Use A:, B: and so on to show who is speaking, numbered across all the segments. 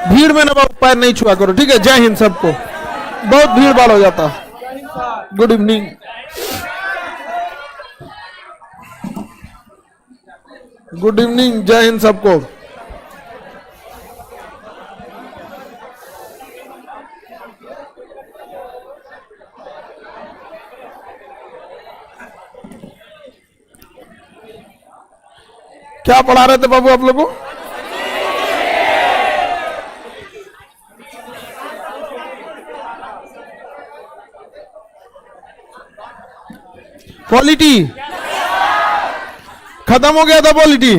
A: भीड़ में ना पैर नहीं छुआ करो, ठीक है। जय हिंद सबको, बहुत भीड़ भाड़ हो जाता। Good evening. गुड इवनिंग, जय हिंद सबको। क्या पढ़ा रहे थे बाबू आप लोगों को? पॉलिटी खत्म हो गया था। पॉलिटी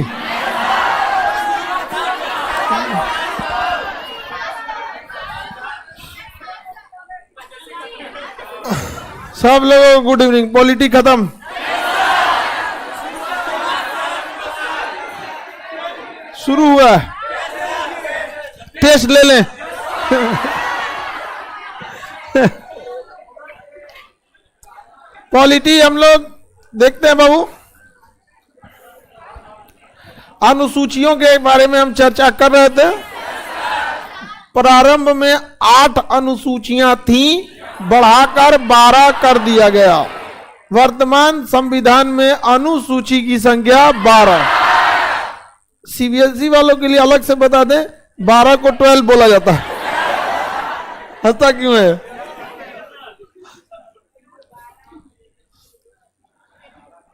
A: सब लोगों को गुड इवनिंग। पॉलिटी खत्म। शुरू हुआ। टेस्ट ले लें। पॉलिटी हम लोग देखते हैं बाबू। अनुसूचियों के बारे में हम चर्चा कर रहे थे। प्रारंभ में 8 अनुसूचियां थीं, बढ़ाकर 12 कर दिया गया। वर्तमान संविधान में अनुसूची की संख्या 12। सीबीएसई वालों के लिए अलग से बता दें, 12 को 12 बोला जाता है। हंसता क्यों है?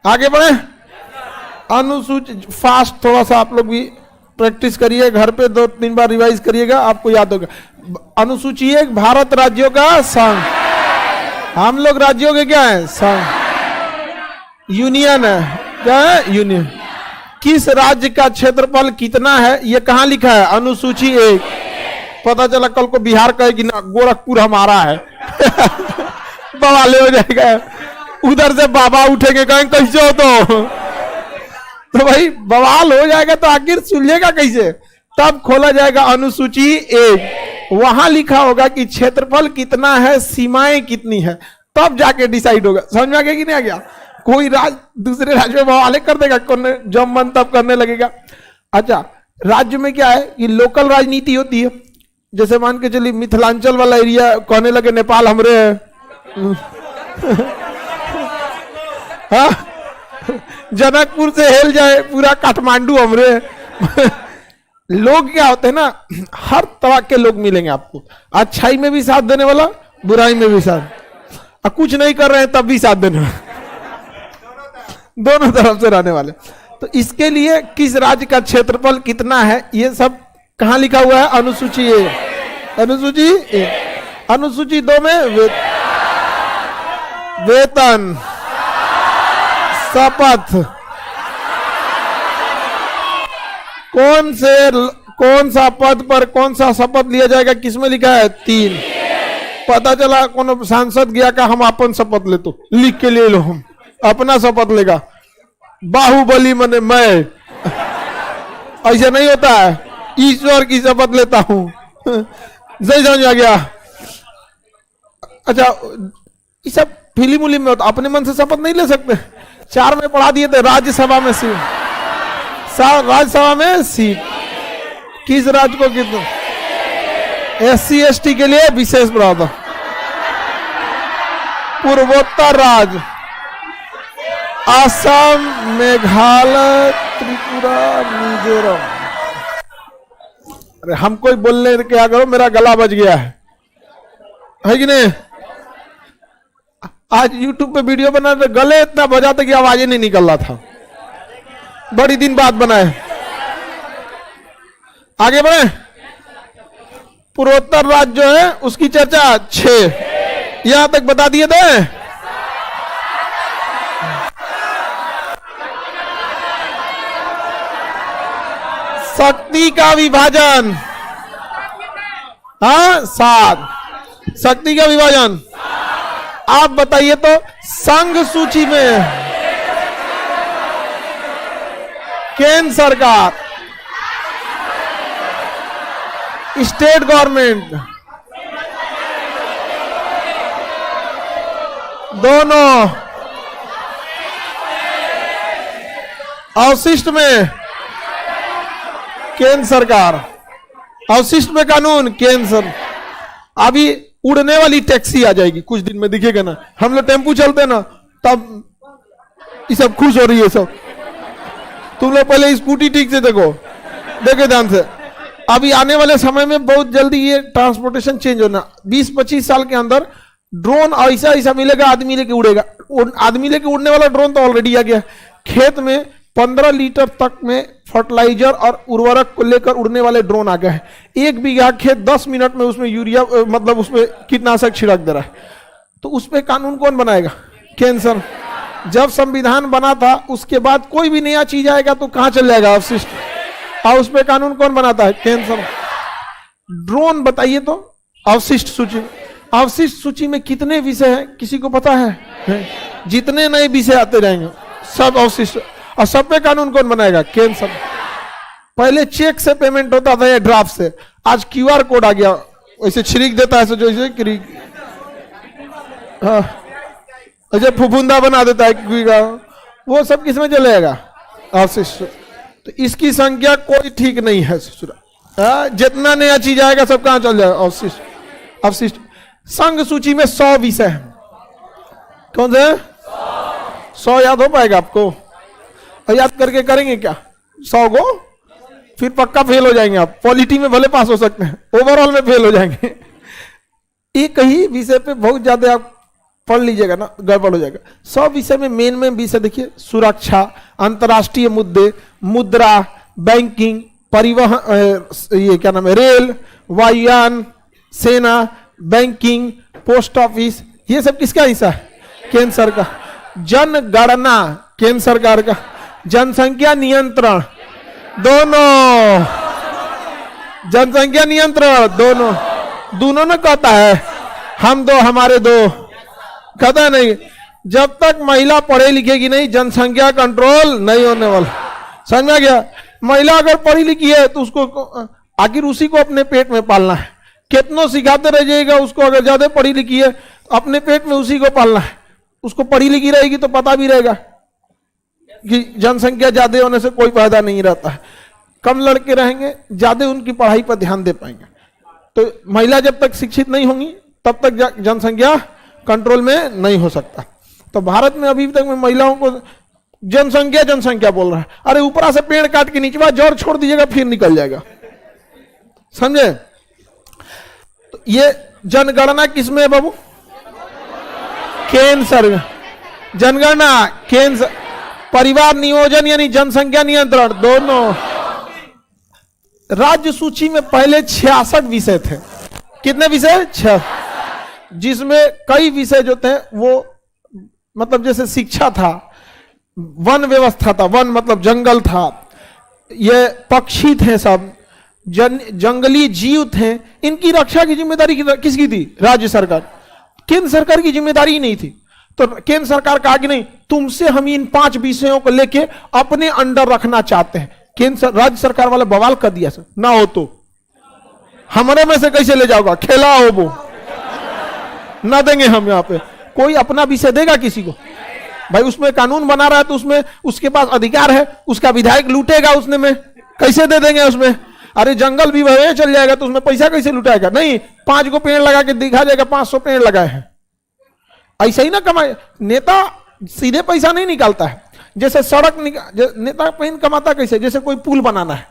A: आगे बढ़े। अनुसूची फास्ट थोड़ा सा आप लोग भी प्रैक्टिस करिए, घर पे 2-3 बार रिवाइज करिएगा, आपको याद होगा। अनुसूची एक भारत राज्यों का संघ। हम लोग राज्यों के क्या है? संघ। यूनियन है। क्या है? यूनियन। किस राज्य का क्षेत्रफल कितना है ये कहां लिखा है? अनुसूची 1। पता चला कल को बिहार कहेगी ना गोरखपुर हमारा है। बवाले हो जाएगा। उधर से बाबा उठेंगे, कहेंगे कैसे हो तो भाई बवाल हो जाएगा। तो आखिर सुलझेगा कैसे? तब खोला जाएगा अनुसूची 1। वहां लिखा होगा कि क्षेत्रफल कितना है, सीमाएं कितनी है, तब जाके डिसाइड होगा। समझ में आ गया कि नहीं आ गया? कोई राज्य दूसरे राज्य में बवाले कर देगा, जब मन तब करने लगेगा। अच्छा, राज्य में क्या है कि लोकल राजनीति होती है। जैसे मान के चलिए मिथिलांचल वाला एरिया कहने लगे नेपाल हमरे है। हाँ? जनकपुर से हेल जाए पूरा काठमांडू हमरे। लोग क्या होते हैं ना, हर तरह के लोग मिलेंगे आपको। अच्छाई में भी साथ देने वाला, बुराई में भी साथ। कुछ नहीं कर रहे हैं तब भी साथ देने वाला, दोनों तरफ से रहने वाले। तो इसके लिए किस राज्य का क्षेत्रफल कितना है ये सब कहां लिखा हुआ है? अनुसूची 1। अनुसूची 1। अनुसूची 2 में वेतन, शपथ, कौन सा पद पर कौन सा शपथ लिया जाएगा, किसमें लिखा है? 3। पता चला कौन सांसद गया का हम अपन शपथ ले, तो लिख के ले लो, हम अपना शपथ लेगा। बाहुबली मने मैं, ऐसा नहीं होता है। ईश्वर की शपथ लेता हूं। सही समझ आ गया? अच्छा, ये सब फिल्म उलिम में होता, अपने मन से शपथ नहीं ले सकते। 4 में पढ़ा दिए थे, राज्यसभा में सीट। राज्यसभा में सीट किस राज्य को कितना? SC ST के लिए विशेष प्रावधान। पूर्वोत्तर राज्य असम, मेघालय, त्रिपुरा, मिजोरम। अरे हमको ही बोलने क्या करो, मेरा गला बज गया है कि नहीं? आज YouTube पे वीडियो बना रहे, गले इतना बजा था कि आवाज ही नहीं निकल रहा था। बड़ी दिन बाद बनाए। आगे बढ़े। पूर्वोत्तर राज्य जो है उसकी चर्चा 6 यहां तक बता दिए थे। शक्ति का विभाजन, हाँ 7। शक्ति का विभाजन आप बताइए तो। संघ सूची में केंद्र सरकार, स्टेट गवर्नमेंट, दोनों। अवशिष्ट में केंद्र सरकार। अवशिष्ट पे कानून केंद्र। अभी उड़ने वाली टैक्सी आ जाएगी कुछ दिन में, दिखेगा ना। हम लोग टेम्पू चलते हैं ना, तब ये सब खुश हो रही है सब। तुम लोग पहले स्कूटी ठीक से देखो, देखे ध्यान से। अभी आने वाले समय में बहुत जल्दी ये ट्रांसपोर्टेशन चेंज होना। 20-25 साल के अंदर ड्रोन ऐसा ऐसा मिलेगा, आदमी लेके उड़ेगा। आदमी लेके उड़ने वाला ड्रोन तो ऑलरेडी आ गया। खेत में 15 लीटर तक में फर्टिलाइजर और उर्वरक को लेकर उड़ने वाले ड्रोन आ गए हैं। 1 बीघा खेत 10 मिनट में उसमें यूरिया मतलब उसमें कीटनाशक छिड़क दे रहा है। तो उस पर कानून कौन बनाएगा? केंद्र। जब संविधान बना था उसके बाद कोई भी नया चीज आएगा तो कहां चल जाएगा? अवशिष्ट। और उस पर कानून कौन बनाता है? केंद्र। ड्रोन बताइए तो अवशिष्ट सूची। अवशिष्ट सूची में कितने विषय हैं किसी को पता है? जितने नए विषय आते रहेंगे सब अवशिष्ट। और सब पे कानून कौन बनाएगा? केंद्र। पहले चेक से पेमेंट होता था या ड्राफ्ट से, आज क्यूआर कोड आ गया, वैसे छिड़क देता है जो इसे अच्छा फुफुंदा बना देता है, वो सब किसमें चलेगा? अवशिष्ट। तो इसकी संख्या कोई ठीक नहीं है। जितना नया चीज आएगा सब कहां चल जाएगा? अवशिष्ट। अवशिष्ट। संघ सूची में 100 विषय है। कौन से? 100 याद हो पाएगा आपको? याद करके करेंगे क्या 100 को? फिर पक्का फेल हो जाएंगे आप। पॉलिटी में भले पास हो सकते हैं, ओवरऑल में फेल हो जाएंगे। एक ही विषय पे बहुत ज्यादा आप पढ़ लीजिएगा ना, गड़बड़ हो जाएगा। 100 विषय में मेन विषय देखिए, सुरक्षा, अंतर्राष्ट्रीय मुद्दे, मुद्रा, बैंकिंग, परिवहन, ये क्या नाम है, रेल, वायुयान, सेना, बैंकिंग, पोस्ट ऑफिस, ये सब किसका हिस्सा है? केंद्र सरकार। जनगणना केंद्र सरकार का। जनसंख्या नियंत्रण दोनों। जनसंख्या नियंत्रण दोनों ने कहता है हम दो हमारे दो, कहता नहीं। जब तक महिला पढ़े लिखेगी नहीं जनसंख्या कंट्रोल नहीं होने वाला। समझ में आ गया? महिला अगर पढ़ी लिखी है तो उसको आखिर उसी को अपने पेट में पालना है। कितनों सिखाते रह जाएगा उसको, अगर ज्यादा पढ़ी लिखी है अपने पेट में उसी को पालना है। उसको पढ़ी लिखी रहेगी तो पता भी रहेगा कि जनसंख्या ज्यादा होने से कोई फायदा नहीं रहता है। कम लड़के रहेंगे ज्यादा उनकी पढ़ाई पर ध्यान दे पाएंगे। तो महिला जब तक शिक्षित नहीं होंगी तब तक जनसंख्या कंट्रोल में नहीं हो सकता। तो भारत में अभी तक में महिलाओं को जनसंख्या बोल रहा है। अरे ऊपरा से पेड़ काट के नीचे जड़ छोड़ दीजिएगा फिर निकल जाएगा। समझे? तो ये जनगणना किसमें है बाबू? केंद्र सरकार। जनगणना केंद्र। परिवार नियोजन यानी जनसंख्या नियंत्रण दोनों। राज्य सूची में पहले 66 विषय थे। कितने विषय? 6। जिसमें कई विषय जो थे वो मतलब जैसे शिक्षा था, वन व्यवस्था था, वन मतलब जंगल था, ये पक्षी थे, सब जंगली जीव थे, इनकी रक्षा की जिम्मेदारी किसकी थी? राज्य सरकार। केंद्र सरकार की जिम्मेदारी नहीं थी। तो केंद्र सरकार कहा कि नहीं तुमसे हम इन 5 विषयों को लेके अपने अंडर रखना चाहते हैं। राज्य सरकार वाला बवाल कर दिया सर, ना हो तो हमारे में से कैसे ले जाओगा? खेला हो वो ना देंगे हम। यहाँ पे कोई अपना विषय देगा किसी को? भाई उसमें कानून बना रहा है तो उसमें उसके पास अधिकार है, उसका विधायक लूटेगा उसने में, कैसे दे देंगे उसमें? अरे जंगल भी वह चल जाएगा तो उसमें पैसा कैसे लुटाएगा? नहीं, 5 को पेड़ लगा के दिखा जाएगा 500 पेड़ लगाए हैं। ऐसा ही ना कमाए। नेता सीधे पैसा नहीं निकालता है। जैसे सड़क नेता पेन कमाता कैसे? जैसे कोई पुल बनाना है,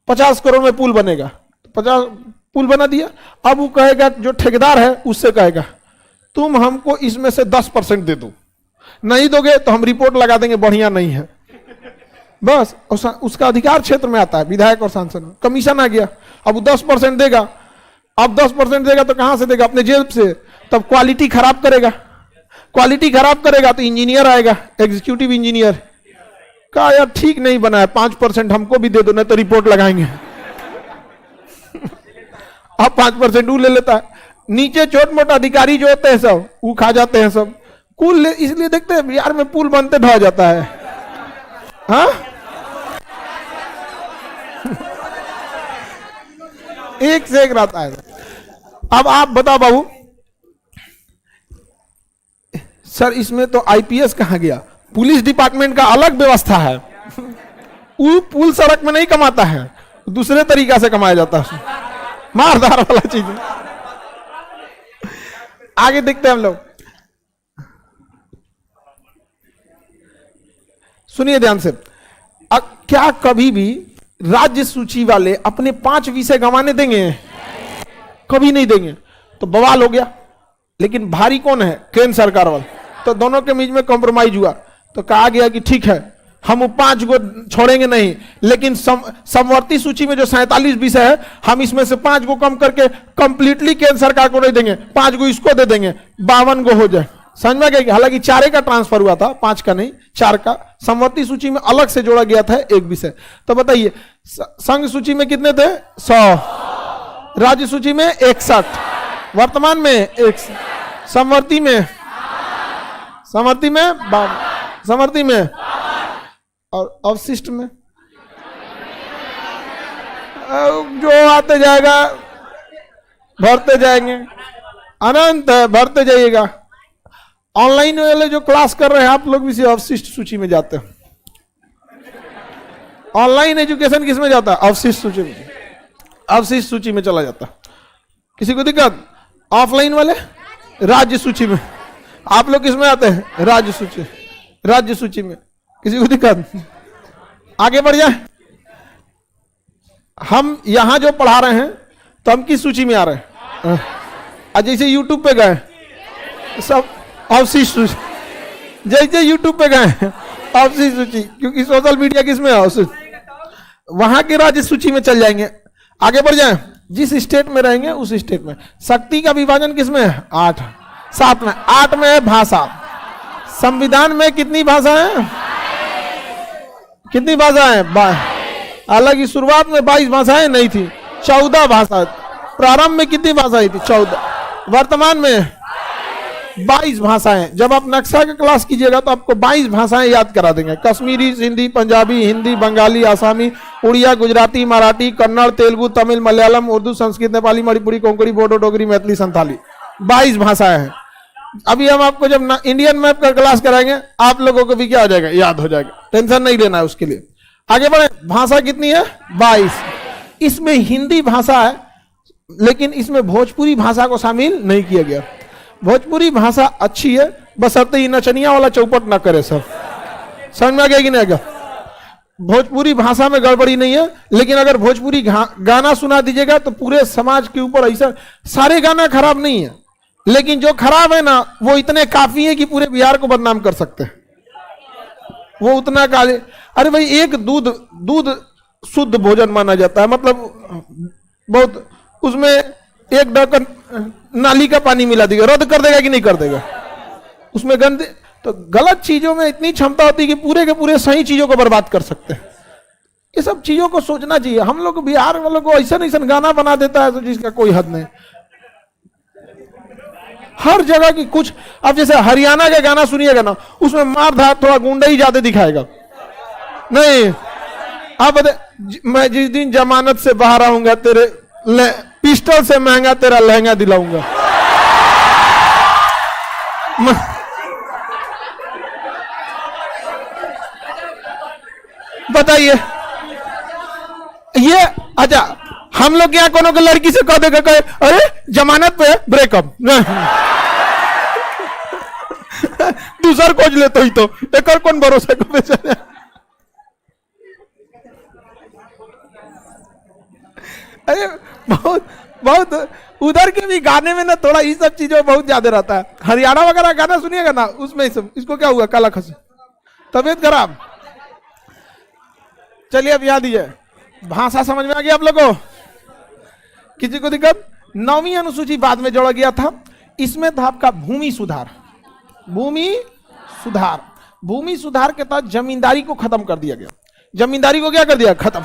A: 50 करोड़ में पुल बनेगा, 50 पुल बना दिया। अब वो कहेगा, जो ठेकेदार है उससे कहेगा तुम हमको इसमें से 10% दे दो, नहीं दोगे तो हम रिपोर्ट लगा देंगे बढ़िया नहीं है। बस उसका अधिकार क्षेत्र में आता है विधायक और सांसद। कमीशन आ गया, अब 10% देगा। अब 10% देगा तो कहां से देगा? अपने जेब से। तब क्वालिटी खराब करेगा, क्वालिटी खराब करेगा तो इंजीनियर आएगा, एग्जीक्यूटिव इंजीनियर कहा यार ठीक नहीं बना है, 5% हमको भी दे दो नहीं तो रिपोर्ट लगाएंगे। अब 5% वो ले लेता है। नीचे छोट मोट अधिकारी जो होते हैं सब वो खा जाते हैं सब। कुल इसलिए देखते हैं बिहार में पुल बनते ढह जाता है। हाँ एक से एक रहता है। अब आप बताओ बाबू, सर इसमें तो आईपीएस कहां गया? पुलिस डिपार्टमेंट का अलग व्यवस्था है। वो पुल सड़क में नहीं कमाता है, दूसरे तरीका से कमाया जाता है। मारधार वाला चीज है। आगे देखते हैं हम लोग, सुनिए ध्यान से। क्या कभी भी राज्य सूची वाले अपने 5 विषय गंवाने देंगे? कभी नहीं देंगे। तो बवाल हो गया। लेकिन भारी कौन है? केंद्र सरकार वाला। तो दोनों के बीच में कॉम्प्रोमाइज हुआ, तो कहा गया कि ठीक है हम वो 5 को छोड़ेंगे नहीं, लेकिन समवर्ती सूची में जो 47 विषय है हम इसमें से 5 को कम करके कंप्लीटली केंद्र सरकार को नहीं देंगे, 5 को इसको दे देंगे, 52 को हो जाए। समझ में गया? हालांकि 4 का ट्रांसफर हुआ था, 5 का नहीं, 4 का समवर्ती सूची में अलग से जोड़ा गया था एक विषय। तो बताइए संघ सूची में कितने थे? 100, राज्य सूची में 61, वर्तमान में 1, समवर्ती में 52, समवर्ती में और अवशिष्ट में जो आते जाएगा भरते जाएंगे, अनंत है, भरते जाइएगा। ऑनलाइन वाले जो क्लास कर रहे हैं आप लोग भी अवशिष्ट सूची में जाते हैं। ऑनलाइन एजुकेशन किस में जाता है? अवशिष्ट सूची में, अवशिष्ट सूची में चला जाता। किसी को दिक्कत? ऑफलाइन वाले राज्य सूची में, आप लोग किस में आते हैं? राज्य सूची, राज्य सूची में। किसी को दिक्कत? आगे बढ़ जाए। हम यहां जो पढ़ा रहे हैं तो हम किस सूची में आ रहे हैं? जैसे यूट्यूब पे गए सब अवशिष्ट सूची, जैसे यूट्यूब पे गए अवशिष्ट सूची, क्योंकि सोशल मीडिया किसमें है? अवशिष्ट, वहां के राज्य सूची में चल जाएंगे। आगे बढ़ जाए। जिस स्टेट में रहेंगे उस स्टेट में। शक्ति का विभाजन किसमें है? 8, 7 में। 8 में है भाषा। संविधान में कितनी भाषा है? कितनी भाषा है? हालांकि शुरुआत में 22 भाषाएं नहीं थी, 14 भाषा। प्रारंभ में कितनी भाषाएं थी? 14। वर्तमान में 22 भाषाएं। जब आप नक्शा का क्लास कीजिएगा तो आपको 22 भाषाएं याद करा देंगे। कश्मीरी, सिंधी, पंजाबी, हिंदी, बंगाली, आसामी, उड़िया, गुजराती, मराठी, कन्नड़, तेलुगु, तमिल, मलयालम, उर्दू, संस्कृत, नेपाली, मणिपुरी, कोंकणी, बोडो, डोगरी, मैथिली, संथाली। 22 भाषाएं हैं। अभी हम आपको जब इंडियन मैप का क्लास कराएंगे आप लोगों को भी क्या हो जाएगा? याद हो जाएगा। टेंशन नहीं लेना है उसके लिए। आगे बढ़े। भाषा कितनी है? 22। इसमें हिंदी भाषा है, लेकिन इसमें भोजपुरी भाषा को शामिल नहीं किया गया। भोजपुरी भाषा अच्छी है, बशर्ते ही नचनिया वाला चौपट ना करे। सब समझ में आ गया कि नहीं? भोजपुरी भाषा में गड़बड़ी नहीं है, लेकिन अगर भोजपुरी गाना सुना दीजिएगा तो पूरे समाज के ऊपर ऐसा। सारे गाना खराब नहीं है, लेकिन जो खराब है ना वो इतने काफी है कि पूरे बिहार को बदनाम कर सकते हैं। वो उतना काले। अरे भाई, एक दूध शुद्ध भोजन माना जाता है, मतलब बहुत, उसमें एक ढक्कन नाली का पानी मिला देगा, रद्द कर देगा कि नहीं कर देगा? उसमें गंदे। तो गलत चीजों में इतनी क्षमता होती है कि पूरे के पूरे सही चीजों को बर्बाद कर सकते हैं। ये सब चीजों को सोचना चाहिए। हम लोग बिहार वालों को ऐसा गाना बना देता है तो जिसका कोई हद नहीं। हर जगह की कुछ। अब जैसे हरियाणा का गाना सुनिएगा ना, उसमें मारधार, थोड़ा गुंडा ही ज्यादा दिखाएगा। नहीं, आप मैं जिस दिन जमानत से बाहर आऊंगा तेरे पिस्टल से महंगा तेरा लहंगा दिलाऊंगा। बताइए ये। अच्छा, हम लोग यहाँ कोनो के लड़की से कह देगा, कहे अरे जमानत पे ब्रेकअप, दूसर खोज लेते ही तो एक कौन भरोसा को बेचारे। अरे बहुत बहुत उधर के भी गाने में ना थोड़ा ये सब चीजों बहुत ज्यादा रहता है। हरियाणा वगैरह गाना सुनिएगा ना, उसमें सब। इसको क्या हुआ? काला खस, तबीयत खराब। चलिए अब याद दीजिए। भाषा समझ में आ गया आप लोगों को? किसी को दिक्कत? 9वीं अनुसूची बाद में जोड़ा गया था। इसमें था आपका भूमि सुधार। भूमि सुधार, भूमि सुधार के तहत जमींदारी को खत्म कर दिया गया। जमींदारी को क्या कर दिया? खत्म।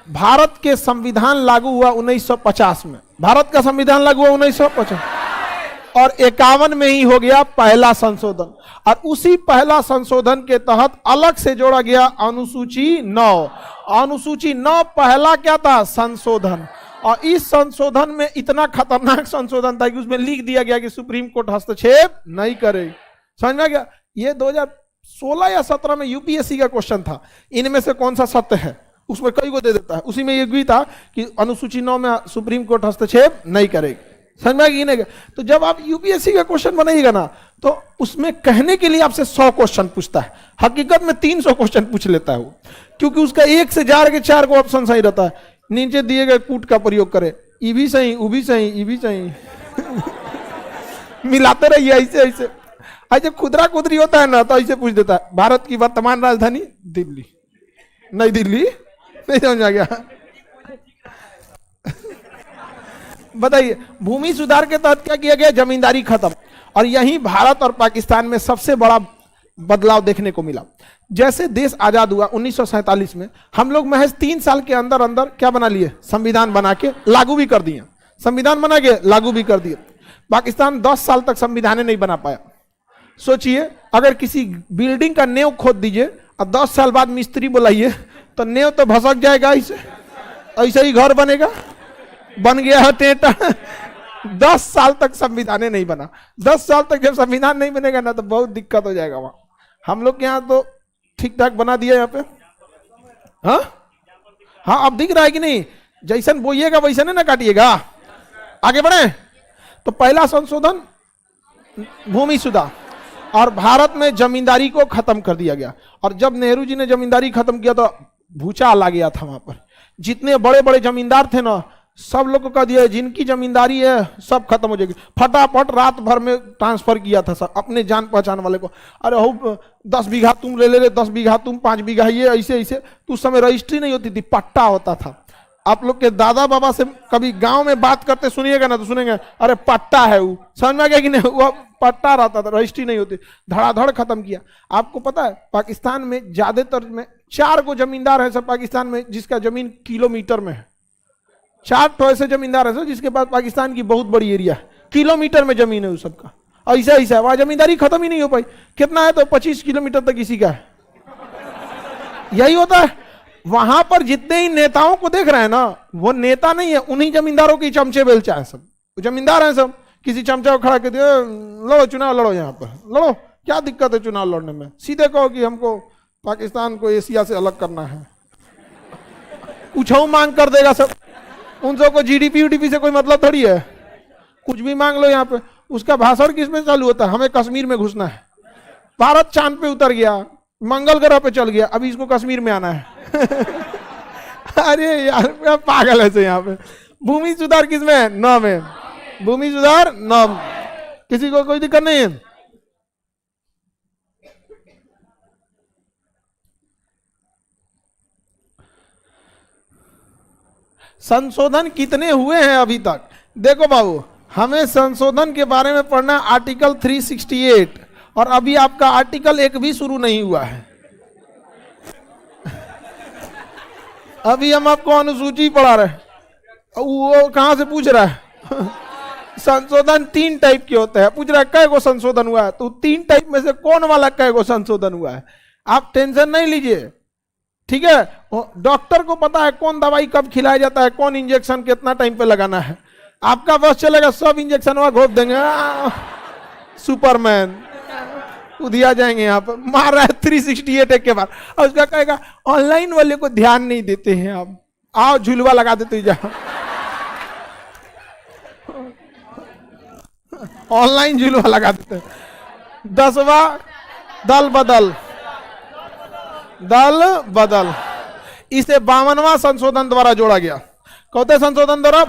A: भारत के संविधान लागू हुआ 1950 में। भारत का संविधान लागू हुआ 1950 और 51 में ही हो गया पहला संशोधन। और उसी पहला संशोधन के तहत अलग से जोड़ा गया अनुसूची 9। अनुसूची 9 पहला क्या था? संशोधन। और इस संशोधन में इतना खतरनाक संशोधन था कि उसमें लिख दिया गया कि सुप्रीम कोर्ट हस्तक्षेप नहीं करे। समझ में आ गया? ये 2016 या 17 में यूपीएससी का क्वेश्चन था। इनमें से कौन सा सत्य है? उसमें कई को दे देता है। उसी में ये भी था कि अनुसूची 9 में सुप्रीम कोर्ट हस्तक्षेप नहीं करेगी। समझ में आएगी नहीं? तो जब आप यूपीएससी का क्वेश्चन बनाइएगा ना, तो उसमें कहने के लिए आपसे 100 क्वेश्चन पूछता है, हकीकत में 300 क्वेश्चन पूछ लेता है वो, क्योंकि उसका एक से जार के 4 को ऑप्शन सही रहता है। नीचे दिए गए कूट का प्रयोग करे, ई भी सही, ऊ भी सही, ई भी सही मिलाते रहिए ऐसे ऐसे। जब खुदरा खुदरी होता है ना, तो ऐसे पूछ देता है, भारत की वर्तमान राजधानी दिल्ली। नहीं दिल्ली, नहीं समझ आ गया। बताइए, भूमि सुधार के तहत क्या किया गया? जमींदारी खत्म। और यही भारत और पाकिस्तान में सबसे बड़ा बदलाव देखने को मिला। जैसे देश आजाद हुआ 1947 में, हम लोग महज 3 साल के अंदर अंदर क्या बना लिए? संविधान बना के लागू भी कर दिए। संविधान बना के लागू भी कर दिए। पाकिस्तान 10 साल तक संविधान नहीं बना पाया। सोचिए, अगर किसी बिल्डिंग का नेव खोद दीजिए और 10 साल बाद मिस्त्री बुलाइए, तो नेव तो भसक जाएगा। ऐसे ही घर बनेगा, बन गया है टेंटा। 10 साल तक संविधान नहीं बना। 10 साल तक जब संविधान नहीं बनेगा ना, तो बहुत दिक्कत हो जाएगा वहां। हम लोग के यहाँ तो ठीक ठाक बना दिया यहाँ पे। हाँ, अब दिख रहा है कि नहीं? जैसन बोइएगा वैसन ना काटिएगा। आगे बढ़े तो पहला संशोधन भूमि सुधार, और भारत में जमींदारी को खत्म कर दिया गया। और जब नेहरू जी ने जमींदारी खत्म किया, तो भूचाल आ गया था वहां पर। जितने बड़े बड़े जमींदार थे ना, सब लोग को कह दिया जिनकी जमींदारी है सब खत्म हो जाएगी। फटाफट रात भर में ट्रांसफर किया था सब अपने जान पहचान वाले को। अरे हो 10 बीघा तुम ले ले, 10 बीघा तुम, 5 बीघा ये, ऐसे ऐसे। तो उस समय रजिस्ट्री नहीं होती थी, पट्टा होता था। आप लोग के दादा बाबा से कभी गांव में बात करते सुनिएगा ना, तो सुनेंगे अरे पट्टा है वो। समझ में आ गया कि नहीं? वो पट्टा रहता था, रजिस्ट्री नहीं होती। धड़ाधड़ खत्म किया। आपको पता है पाकिस्तान में ज्यादातर में 4 को जमींदार है सब पाकिस्तान में, जिसका जमीन किलोमीटर में है। 4 तो ऐसे जमींदार है सर जिसके पास पाकिस्तान की बहुत बड़ी एरिया है, किलोमीटर में जमीन है उस सबका। ऐसा ऐसा है, वहां जमींदारी खत्म ही नहीं हो पाई। कितना है? तो 25 किलोमीटर तक इसी का है। यही होता है। वहां पर जितने ही नेताओं को देख रहे हैं ना, वो नेता नहीं है, उन्हीं जमींदारों के चमचे बेलचा है सब। जमींदार हैं सब। किसी चमचा को खड़ा कर दिया, लड़ो चुनाव लड़ो, यहाँ पर लड़ो, क्या दिक्कत है चुनाव लड़ने में? सीधे कहो कि हमको पाकिस्तान को एशिया से अलग करना है, कुछ मांग कर देगा सब। उन सबको जीडीपी वीडीपी से कोई मतलब थोड़ी है। कुछ भी मांग लो यहाँ पे। उसका भाषण किसमें चालू होता है? हमें कश्मीर में घुसना है। भारत चांद पे उतर गया, मंगल ग्रह पे चल गया, अभी इसको कश्मीर में आना है। अरे यार पागल है यहाँ पे। भूमि सुधार किसमें है? 9 में। भूमि सुधार 9। किसी को कोई दिक्कत नहीं है? संशोधन कितने हुए हैं अभी तक? देखो बाबू, हमें संशोधन के बारे में पढ़ना आर्टिकल 368, और अभी आपका आर्टिकल 1 भी शुरू नहीं हुआ है। अभी हम आपको अनुसूची पढ़ा रहे हैं, वो कहां से पूछ रहा है? संशोधन 3 टाइप के होते हैं। पूछ रहा है कै गो संशोधन हुआ है, तो 3 टाइप में से कौन वाला कै गो संशोधन हुआ है? आप टेंशन नहीं लीजिए, ठीक है? डॉक्टर को पता है कौन दवाई कब खिलाया जाता है, कौन इंजेक्शन कितना टाइम पे लगाना है। आपका बस चलेगा, सब इंजेक्शन वहां घोप देंगे। सुपरमैन उधिया जाएंगे यहाँ पर, मार रहा है 368 एक के बाद। और उसका कहेगा ऑनलाइन वाले को ध्यान नहीं देते हैं, आप आओ झुलवा लगा देते जाओ। ऑनलाइन झुलवा लगा देते हैं। 10वां दल बदल, दल बदल, इसे 52वां संशोधन द्वारा जोड़ा गया। कौते संशोधन द्वारा?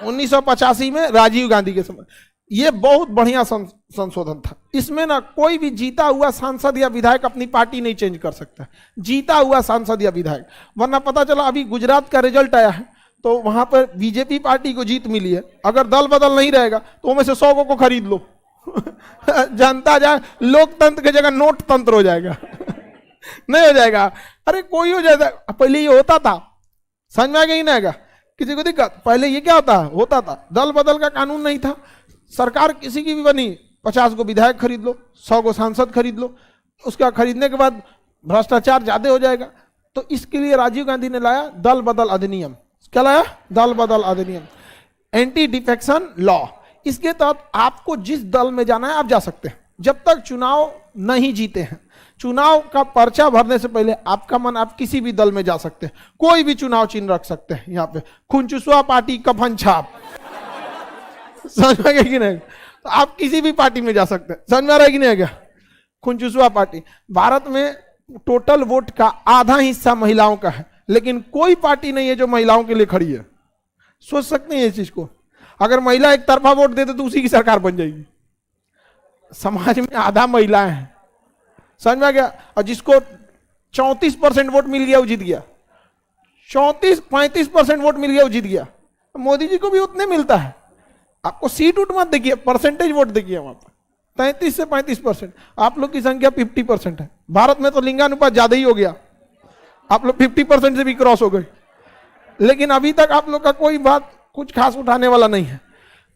A: 1985 में राजीव गांधी के समय। ये बहुत बढ़िया संशोधन था। इसमें ना कोई भी जीता हुआ सांसद या विधायक अपनी पार्टी नहीं चेंज कर सकता, जीता हुआ सांसद या विधायक। वरना पता चला अभी गुजरात का रिजल्ट आया है, तो वहां पर बीजेपी पार्टी को जीत मिली है। अगर दल बदल नहीं रहेगा तो उनमें से 100 को खरीद लो। जनता जाए, लोकतंत्र की जगह नोट तंत्र हो जाएगा। नहीं हो जाएगा। अरे कोई हो जाएगा। पहले ये होता था, समझ में आ गया ही नहीं आएगा किसी को दिक्कत? पहले ये क्या होता था दल बदल का कानून नहीं था। सरकार किसी की भी बनी, 50 को विधायक खरीद लो, 100 को सांसद खरीद लो। उसका खरीदने के बाद भ्रष्टाचार ज्यादा हो जाएगा। तो इसके लिए राजीव गांधी ने लाया दल बदल अधिनियम। क्या लाया? दल बदल अधिनियम, एंटी डिफेक्शन लॉ। इसके तहत आपको जिस दल में जाना है आप जा सकते हैं, जब तक चुनाव नहीं जीते हैं। चुनाव का पर्चा भरने से पहले आपका मन, आप किसी भी दल में जा सकते हैं, कोई भी चुनाव चिन्ह रख सकते हैं। यहाँ पे खुनचुसवा पार्टी कफन छाप, समझ में आ गया कि नहीं? तो आप किसी भी पार्टी में जा सकते हैं, समझ में आ रहा है कि नहीं? क्या खुनचुसवा पार्टी? भारत में टोटल वोट का आधा हिस्सा महिलाओं का है, लेकिन कोई पार्टी नहीं है जो महिलाओं के लिए खड़ी है। सोच सकते हैं इस चीज को? अगर महिला एक तरफा वोट देते तो उसी की सरकार बन जाएगी। समाज में आधा महिलाएं हैं, समझ में आ गया? और जिसको 34% वोट मिल गया वो जीत गया, 34-35% वोट मिल गया वो जीत गया। मोदी जी को भी उतने मिलता है। आपको सीट उठ मत देखिए, परसेंटेज वोट देखिए वहां पर 33 से 35%। आप लोग की संख्या 50% है। भारत में तो लिंगानुपात ज्यादा ही हो गया, आप लोग 50% से भी क्रॉस हो गए, लेकिन अभी तक आप लोग का कोई बात कुछ खास उठाने वाला नहीं है।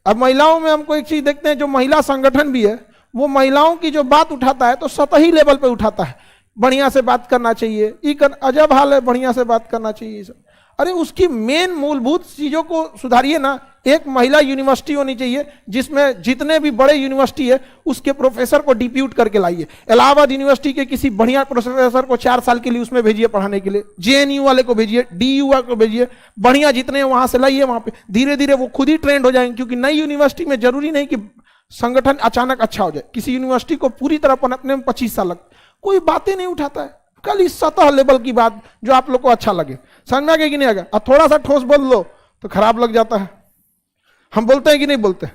A: अब महिलाओं में हमको एक चीज देखते हैं, जो महिला संगठन भी है वो महिलाओं की जो बात उठाता है तो सतही लेवल पे उठाता है। बढ़िया से बात करना चाहिए, अजब हाल है, बढ़िया से बात करना चाहिए। अरे उसकी मेन मूलभूत चीजों को सुधारिए ना। एक महिला यूनिवर्सिटी होनी चाहिए जिसमें जितने भी बड़े यूनिवर्सिटी है उसके प्रोफेसर को डिप्यूट करके लाइए। इलाहाबाद यूनिवर्सिटी के किसी बढ़िया प्रोफेसर को 4 साल के लिए उसमें भेजिए पढ़ाने के लिए, जेएनयू वाले को भेजिए, डीयू को भेजिए, बढ़िया जितने वहां से लाइए। वहां पे धीरे धीरे वो खुद ही ट्रेंड हो जाएंगे, क्योंकि नई यूनिवर्सिटी में जरूरी नहीं कि संगठन अचानक अच्छा हो जाए। किसी यूनिवर्सिटी को पूरी तरह पनपने में 25 साल लगता, कोई बातें नहीं उठाता है, कल इस सतह लेवल की बात जो आप लोग को अच्छा लगे। समझ में आ गया कि नहीं आ गया? और थोड़ा सा ठोस बोल लो तो खराब लग जाता है। हम बोलते हैं कि नहीं बोलते?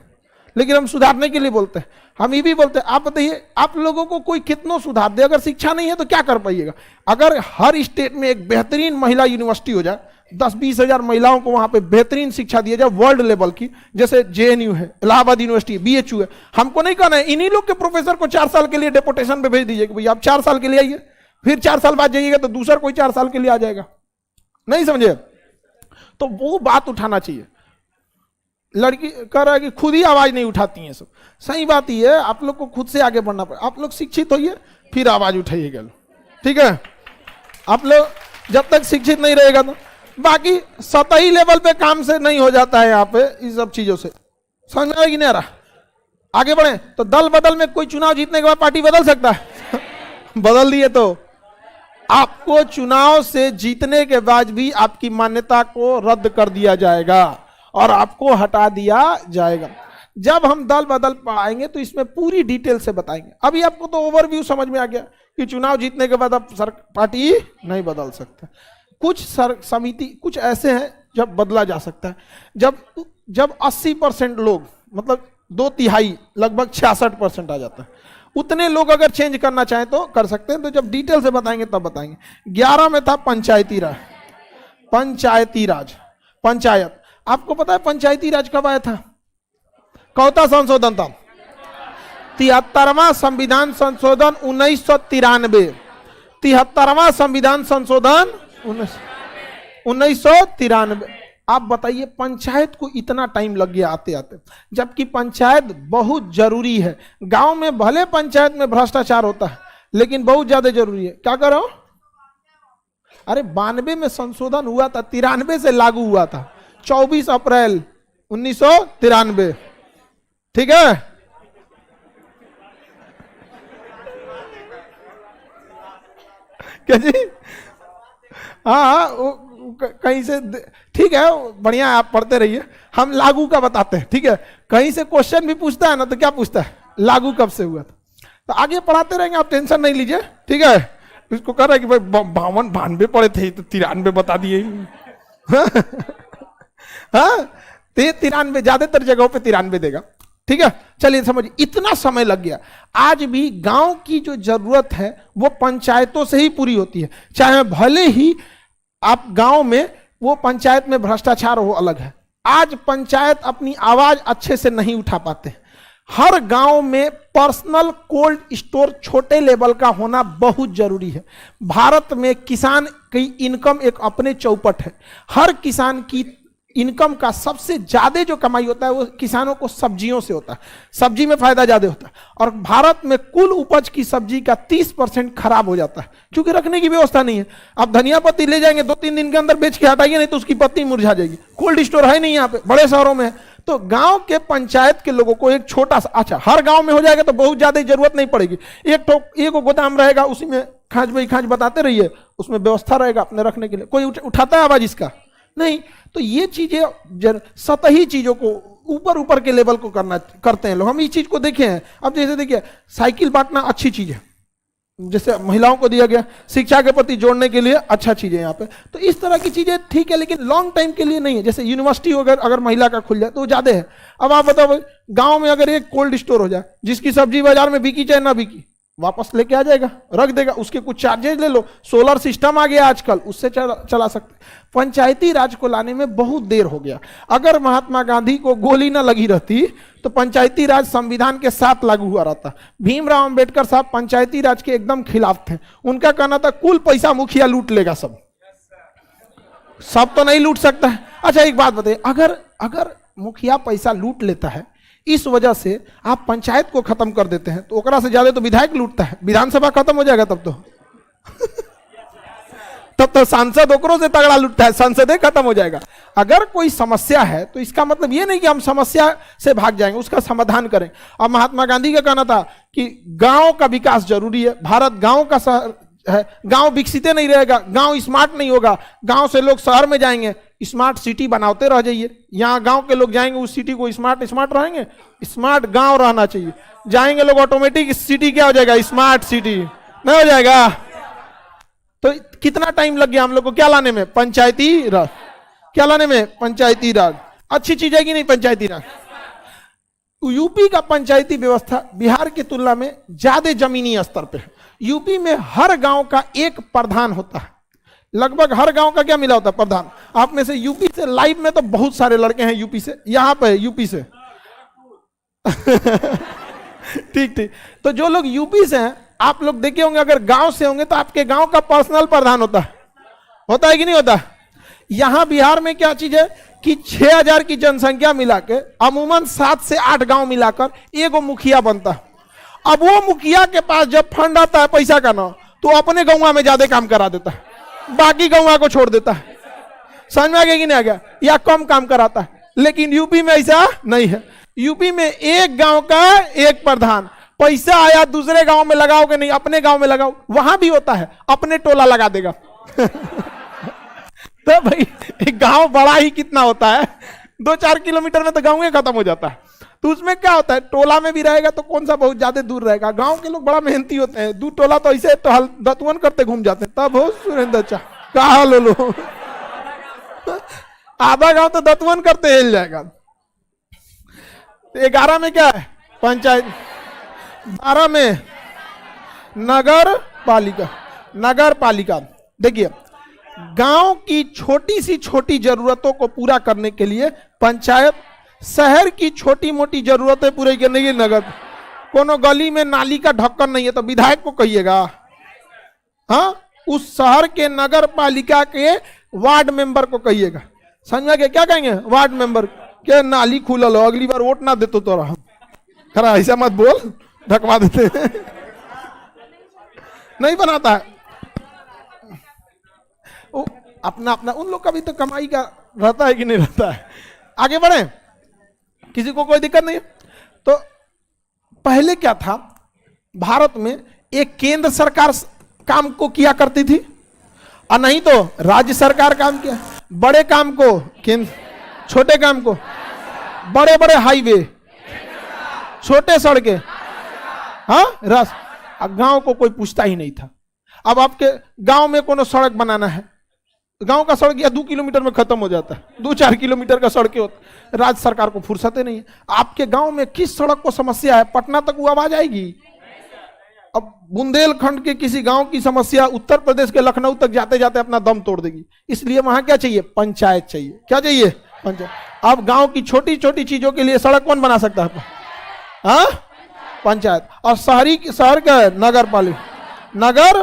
A: लेकिन हम सुधारने के लिए बोलते हैं। हम ये भी बोलते हैं, आप बताइए, आप लोगों को कोई कितना सुधार दे, अगर शिक्षा नहीं है तो क्या कर पाइएगा? अगर हर स्टेट में एक बेहतरीन महिला यूनिवर्सिटी हो जाए, 10-20 हजार महिलाओं को वहां पे बेहतरीन शिक्षा दिया जाए वर्ल्ड लेवल की, जैसे जेएनयू है, इलाहाबाद यूनिवर्सिटी, बीएचयू है। हमको नहीं कहना है इन्हीं लोग के प्रोफेसर को 4 साल के लिए डेपुटेशन पे भेज दीजिए कि भैया आप 4 साल के लिए आइए, फिर 4 साल बाद जाइएगा तो दूसरा कोई 4 साल के लिए आ जाएगा। नहीं समझे? तो वो बात उठाना चाहिए। लड़की कह रहा है कि खुद ही आवाज नहीं उठाती हैं सब। सही बात ही है, आप लोग को खुद से आगे बढ़ना पड़ेगा। आप लोग शिक्षित होइए फिर आवाज उठाइएगा, ठीक है? आप लोग जब तक शिक्षित नहीं रहेगा तो बाकी सतही लेवल पे काम से नहीं हो जाता है। यहाँ पे इस सब चीजों से समझ में आएगी नहीं आ रहा? आगे बढ़े तो दल बदल में कोई चुनाव जीतने के बाद पार्टी बदल सकता है? बदल दिए तो आपको चुनाव से जीतने के बाद भी आपकी मान्यता को रद्द कर दिया जाएगा और आपको हटा दिया जाएगा। जब हम दल बदल पाएंगे तो इसमें पूरी डिटेल से बताएंगे। अभी आपको तो ओवरव्यू समझ में आ गया कि चुनाव जीतने के बाद आप पार्टी नहीं बदल सकते। कुछ समिति कुछ ऐसे हैं जब बदला जा सकता है, जब 80% लोग, मतलब 2/3 लगभग 66% आ जाता है, उतने लोग अगर चेंज करना चाहें तो कर सकते हैं। तो जब डिटेल से बताएंगे तब बताएंगे। 11 में था पंचायती राज। पंचायत, आपको पता है पंचायती राज कब आया था? कौता संशोधन था? 73वां संविधान संशोधन 1993। 73वां संविधान संशोधन 1993। आप बताइए, पंचायत को इतना टाइम लग गया आते आते, जबकि पंचायत बहुत जरूरी है। गांव में भले पंचायत में भ्रष्टाचार होता है, लेकिन बहुत ज्यादा जरूरी है। क्या करो? अरे 92 में संशोधन हुआ था, 93 से लागू हुआ था, 24 अप्रैल 1993, ठीक है? क्या जी? हाँ, कहीं से, ठीक है, बढ़िया, आप पढ़ते रहिए, हम लागू का बताते हैं, ठीक है? कहीं से क्वेश्चन भी पूछता है ना तो क्या पूछता है? लागू कब से हुआ था? तो आगे पढ़ाते रहेंगे, आप टेंशन नहीं लीजिए, ठीक है? इसको कह रहा है कि भाई 52-92 पढ़े थे तो 93 बता दिए। हाँ, 93, ज्यादातर जगहों पे 93 देगा, ठीक है? चलिए समझिए, इतना समय लग गया। आज भी गांव की जो जरूरत है वो पंचायतों से ही पूरी होती है। चाहे भले ही आप गांव में वो पंचायत में भ्रष्टाचार हो, अलग है। आज पंचायत अपनी आवाज अच्छे से नहीं उठा पाते। हर गांव में पर्सनल कोल्ड स्टोर छोटे लेवल का होना बहुत जरूरी है। भारत में किसान की इनकम एक अपने चौपट है। हर किसान की इनकम का सबसे ज्यादा जो कमाई होता है वो किसानों को सब्जियों से होता है। सब्जी में फायदा ज्यादा होता है, और भारत में कुल उपज की सब्जी का 30% खराब हो जाता है, क्योंकि रखने की व्यवस्था नहीं है। आप धनिया पत्ती ले जाएंगे 2-3 दिन के अंदर बेच के हटाइए, नहीं तो उसकी पत्ती मुरझा जाएगी। कोल्ड स्टोर है नहीं यहाँ पे, बड़े शहरों में है। तो गांव के पंचायत के लोगों को एक छोटा सा, अच्छा हर गांव में हो जाएगा तो बहुत ज्यादा जरूरत नहीं पड़ेगी, एक गोदाम रहेगा, उसी में खांच भाई खांच बताते रहिए, उसमें व्यवस्था रहेगा अपने रखने के लिए। कोई उठाता है आवाज इसका? नहीं। तो ये चीजें सतही चीजों को ऊपर ऊपर के लेवल को करते हैं लोग। हम इस चीज को देखे हैं। अब जैसे देखिए साइकिल बांटना अच्छी चीज है, जैसे महिलाओं को दिया गया, शिक्षा के प्रति जोड़ने के लिए अच्छा चीज है यहाँ पे। तो इस तरह की चीजें ठीक है, लेकिन लॉन्ग टाइम के लिए नहीं है। जैसे यूनिवर्सिटी अगर महिला का खुल जाए तो ज्यादा है। अब आप बताओ गांव में अगर एक कोल्ड स्टोर हो जाए, जिसकी सब्जी बाजार में बिकी चाहे ना बिकी, वापस लेके आ जाएगा, रख देगा, उसके कुछ चार्जेस ले लो, सोलर सिस्टम आ गया आजकल, उससे चला सकते। पंचायती राज को लाने में बहुत देर हो गया। अगर महात्मा गांधी को गोली ना लगी रहती तो पंचायती राज संविधान के साथ लागू हुआ रहता। भीमराव अंबेडकर साहब पंचायती राज के एकदम खिलाफ थे। उनका कहना था कुल पैसा मुखिया लूट लेगा, सब तो नहीं लूट सकता है। अच्छा एक बात बताइए, अगर मुखिया पैसा लूट लेता है, इस वजह से आप पंचायत को खत्म कर देते हैं, तो ओकरा से ज्यादा तो विधायक लूटता है, विधानसभा खत्म हो जाएगा तब तो तब तो सांसद ओकरों से तगड़ा लूटता है, संसद खत्म हो जाएगा। अगर कोई समस्या है तो इसका मतलब ये नहीं कि हम समस्या से भाग जाएंगे, उसका समाधान करें। अब महात्मा गांधी का कहना था कि गांव का विकास जरूरी है, भारत गांव का शहर है, गांव विकसित नहीं रहेगा, गांव स्मार्ट नहीं होगा, गांव से लोग शहर में जाएंगे, स्मार्ट सिटी बनाते रह जाइए। यहाँ गांव के लोग जाएंगे उस सिटी को स्मार्ट रहेंगे, स्मार्ट गांव रहना चाहिए। जाएंगे लोग ऑटोमेटिक सिटी क्या हो जाएगा, स्मार्ट सिटी नहीं हो जाएगा। तो कितना टाइम लग गया हम लोग को क्या लाने में, पंचायती राज। क्या लाने में, पंचायती राज। अच्छी चीज है कि नहीं पंचायती राज? यूपी का पंचायती व्यवस्था बिहार की तुलना में ज्यादा जमीनी स्तर पे है। यूपी में हर गांव का एक प्रधान होता है, लगभग हर गांव का क्या मिला होता है, प्रधान। आप में से यूपी से लाइव में तो बहुत सारे लड़के हैं यूपी से, यहां पे यूपी से ठीक। तो जो लोग यूपी से हैं, आप लोग देखे होंगे, अगर गांव से होंगे तो आपके गांव का पर्सनल प्रधान होता है कि नहीं होता? यहां बिहार में क्या चीज है कि 6000 की जनसंख्या मिला के अमूमन 7 से 8 गांव मिलाकर एगो मुखिया बनता है। अब वो मुखिया के पास जब फंड आता है पैसा का ना, तो अपने गांव में ज्यादा काम करा देता है, बाकी गांव को छोड़ देता है। समझ में आ गया कि नहीं आ गया? या कम काम कराता है। लेकिन यूपी में ऐसा नहीं है। यूपी में एक गांव का एक प्रधान, पैसा आया दूसरे गांव में लगाओगे नहीं, अपने गांव में लगाओ। वहां भी होता है, अपने टोला लगा देगा तो भाई एक गांव बड़ा ही कितना होता है, 2-4 किलोमीटर में तो गांव खत्म हो जाता है। तो उसमें क्या होता है, टोला में भी रहेगा तो कौन सा बहुत ज्यादा दूर रहेगा। गांव के लोग बड़ा मेहनती होते हैं, दूर टोला तो ऐसे दतवन करते घूम जाते हैं। तब हो सुरेंद्र चा कहा लो आधा गांव तो दतवन करते हिल जाएगा। 11 में क्या है, पंचायत। 12 में नगर पालिका। देखिए गांव की छोटी सी छोटी जरूरतों को पूरा करने के लिए पंचायत, शहर की छोटी मोटी जरूरतें पूरी करने के लिए नगर। कोनो गली में नाली का ढक्कन नहीं है तो विधायक को कहिएगा, हाँ, उस शहर के नगर पालिका के वार्ड मेंबर को कहिएगा। समझ में क्या कहेंगे, वार्ड मेंबर के नाली खुलल हो, अगली बार वोट ना देते तो रहा खरा, ऐसा मत बोल, ढकवा देते नहीं बनाता है। अपना उन लोग का भी तो कमाई का रहता है कि नहीं रहता है। आगे बढ़े, किसी को कोई दिक्कत नहीं है। तो पहले क्या था, भारत में एक केंद्र सरकार काम को किया करती थी और नहीं तो राज्य सरकार काम किया। बड़े काम को केंद्र, छोटे काम को, बड़े बड़े हाईवे, छोटे सड़कें, हाँ रस। गांव को कोई पूछता ही नहीं था। अब आपके गांव में कोनो सड़क बनाना है, गांव का सड़क या 2 किलोमीटर में खत्म हो जाता है, 2-4 किलोमीटर का सड़कें होती। राज्य सरकार को फुर्सत नहीं है। आपके गांव में किस सड़क को समस्या है, पटना तक वो आवाज आएगी। अब बुंदेलखंड के किसी गांव की समस्या उत्तर प्रदेश के लखनऊ तक जाते जाते अपना दम तोड़ देगी। इसलिए वहां क्या चाहिए, पंचायत चाहिए। क्या चाहिए, पंचायत। अब गांव की छोटी छोटी चीजों के लिए सड़क कौन बना सकता है, हाँ, पंचायत। और शहर का नगर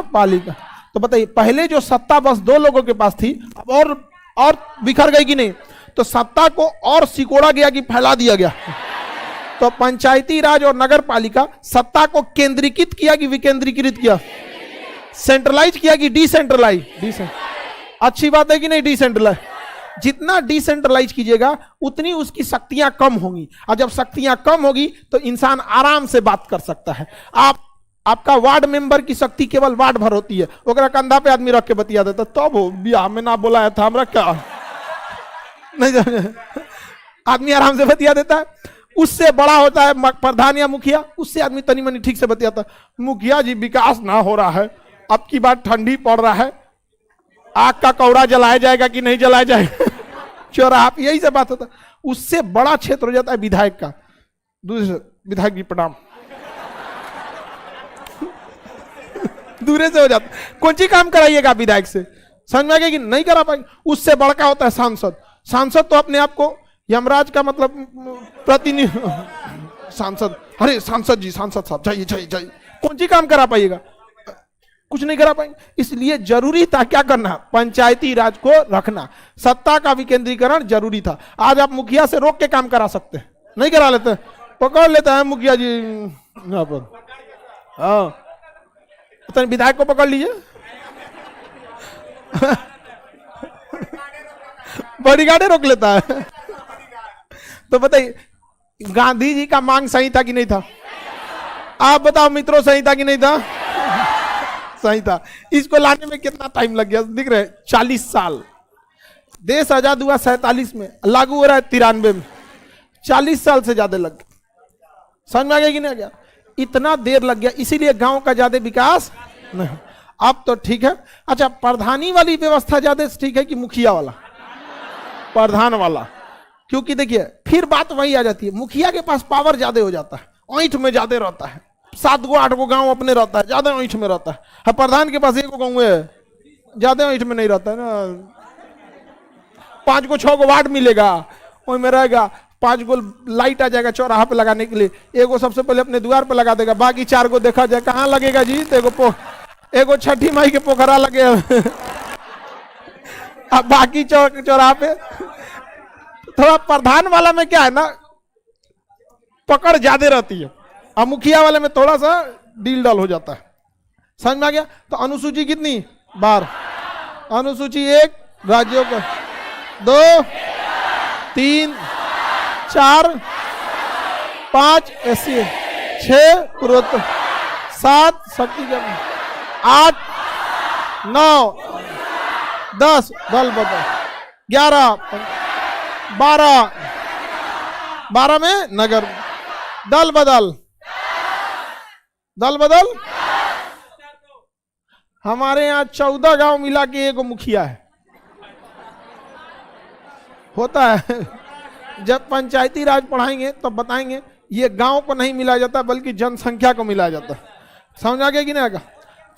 A: पालिका। तो बताइए, पहले जो सत्ता बस 2 लोगों के पास थी, अब और बिखर गई कि नहीं? तो सत्ता को और सिकोड़ा गया कि फैला दिया गया? तो पंचायती राज और नगर पालिका सत्ता को केंद्रीकृत किया कि विकेंद्रीकृत किया? सेंट्रलाइज किया कि डिसेंट्रलाइज? अच्छी बात है कि नहीं डिसेंट्रलाइज? जितना डिसेंट्रलाइज कीजिएगा उतनी उसकी शक्तियां कम होंगी, और जब शक्तियां कम होगी तो इंसान आराम से बात कर सकता है। आपका वार्ड मेंबर की शक्ति केवल वार्ड भर होती है, ओकरा कंधा पे आदमी रख के बतिया देता, तब वो बियाह में ना बोलाया था हमरा क्या नहीं, आदमी आराम से बतिया देता है। उससे बड़ा होता है प्रधान या मुखिया, उससे आदमी तनी मनी ठीक से बतियाता, मुखिया जी विकास ना हो रहा है, अब की बात ठंडी पड़ रहा है, आग का कौड़ा जलाया जाएगा कि नहीं जलाया जाएगा चौराहा पे, यही से बात होता है। उससे बड़ा क्षेत्र हो जाता है विधायक का। दूसरे विधायक जी प्रणाम दूरे से हो जाता, कौन सी काम कराइएगा विधायक से, समझ में आ गया कि नहीं करा पाएंगे। उससे बड़का होता है सांसद। सांसद तो अपने आप को यमराज का मतलब प्रतिनिधि सांसद, अरे सांसद जी, सांसद साहब जाइए जाइए जाइए, कौन सी काम करा पाइएगा, कुछ नहीं करा पाएंगे। इसलिए जरूरी था क्या करना, पंचायती राज को रखना, सत्ता का विकेंद्रीकरण जरूरी था। आज आप मुखिया से रोक के काम करा सकते हैं, नहीं करा लेते, पकड़ लेता है मुखिया जी यहाँ पर, हाँ तो विधायक को पकड़ लीजिए बॉडीगार्ड रोक लेता है। तो बताइए गांधी जी का मांग सही था कि नहीं था, आप बताओ मित्रों, सही था कि नहीं था, सही था। इसको लाने में कितना टाइम लग गया दिख रहे, 40 साल। देश आजाद हुआ 47 में, लागू हो रहा है 93 में, 40 साल से ज्यादा लग गया। समझ में आ गया कि नहीं आ गया, इतना देर लग गया, इसीलिए गांव का ज्यादा विकास नहीं। अब तो ठीक है। अच्छा, प्रधानी वाली व्यवस्था ज्यादा ठीक है कि मुखिया वाला, प्रधान वाला, क्योंकि देखिए फिर बात वही आ जाती है, मुखिया के पास पावर ज्यादा हो जाता है, ऐंठ में ज्यादा रहता है, 7 गो 8 गो गांव अपने रहता है, ज्यादा ऐंठ में रहता है। प्रधान के पास 1 गो गांव है, ज्यादा ऐंठ में नहीं रहता है ना, 5 गो 6 गो वार्ड मिलेगा, में रहेगा, 5 गो लाइट आ जाएगा चौराहा पे लगाने के लिए, 1 गो सबसे पहले अपने द्वार पे लगा देगा, बाकी 4 गो देखा जाए कहाँ लगेगा जी, तो एगो छठी माई के पोखरा लगे अब बाकी चौराहा पे। थोड़ा प्रधान वाला में क्या है ना, पकड़ ज्यादा रहती है, और मुखिया वाले में थोड़ा सा डील डाल हो जाता है। समझ में आ गया। तो अनुसूची कितनी 12, अनुसूची 1 राज्यों का, 2 3 4 5 एससी, 6 पूर्वोत्तर, 7 शक्ति जन, 8 9 10 दल बदल, 11 12 में नगर, दल बदल, दल बदल। हमारे यहाँ 14 गांव मिला के 1 मुखिया है, होता है। जब पंचायती राज पढ़ाएंगे तब बताएंगे, ये गांव को नहीं मिलाया जाता बल्कि जनसंख्या को मिलाया जाता है। समझ आ गया कि नहीं आगा।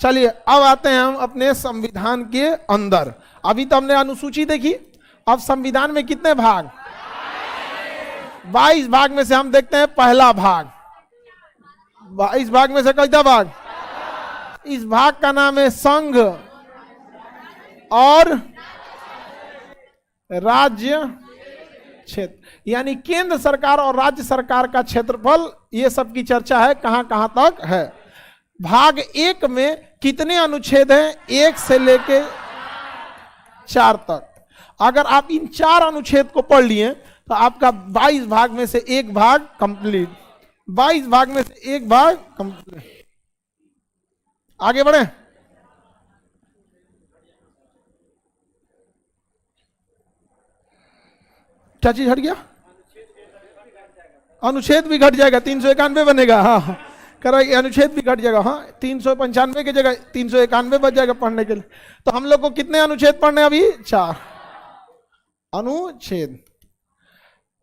A: चलिए अब आते हैं हम अपने संविधान के अंदर। अभी तो हमने अनुसूची देखी, अब संविधान में कितने भाग, 22 भाग में से हम देखते हैं पहला भाग। 22 भाग में से कितना भाग, इस भाग का नाम है संघ और राज्य क्षेत्र, यानी केंद्र सरकार और राज्य सरकार का क्षेत्रफल, ये सब की चर्चा है कहां कहां तक है। भाग 1 में कितने अनुच्छेद हैं, 1 से लेके 4 तक। अगर आप इन 4 अनुच्छेद को पढ़ लिए तो आपका 22 भाग में से 1 भाग कंप्लीट, 22 भाग में से 1 भाग कंप्लीट। आगे बढ़े। क्या चीज हट गया, अनुच्छेद भी घट जाएगा, 391 बनेगा। हाँ कह रहा अनुच्छेद भी घट जाएगा, हाँ 395 की जगह 391 बच जाएगा पढ़ने के लिए। तो हम लोग को कितने अनुच्छेद पढ़ने अभी, 4 अनुच्छेद।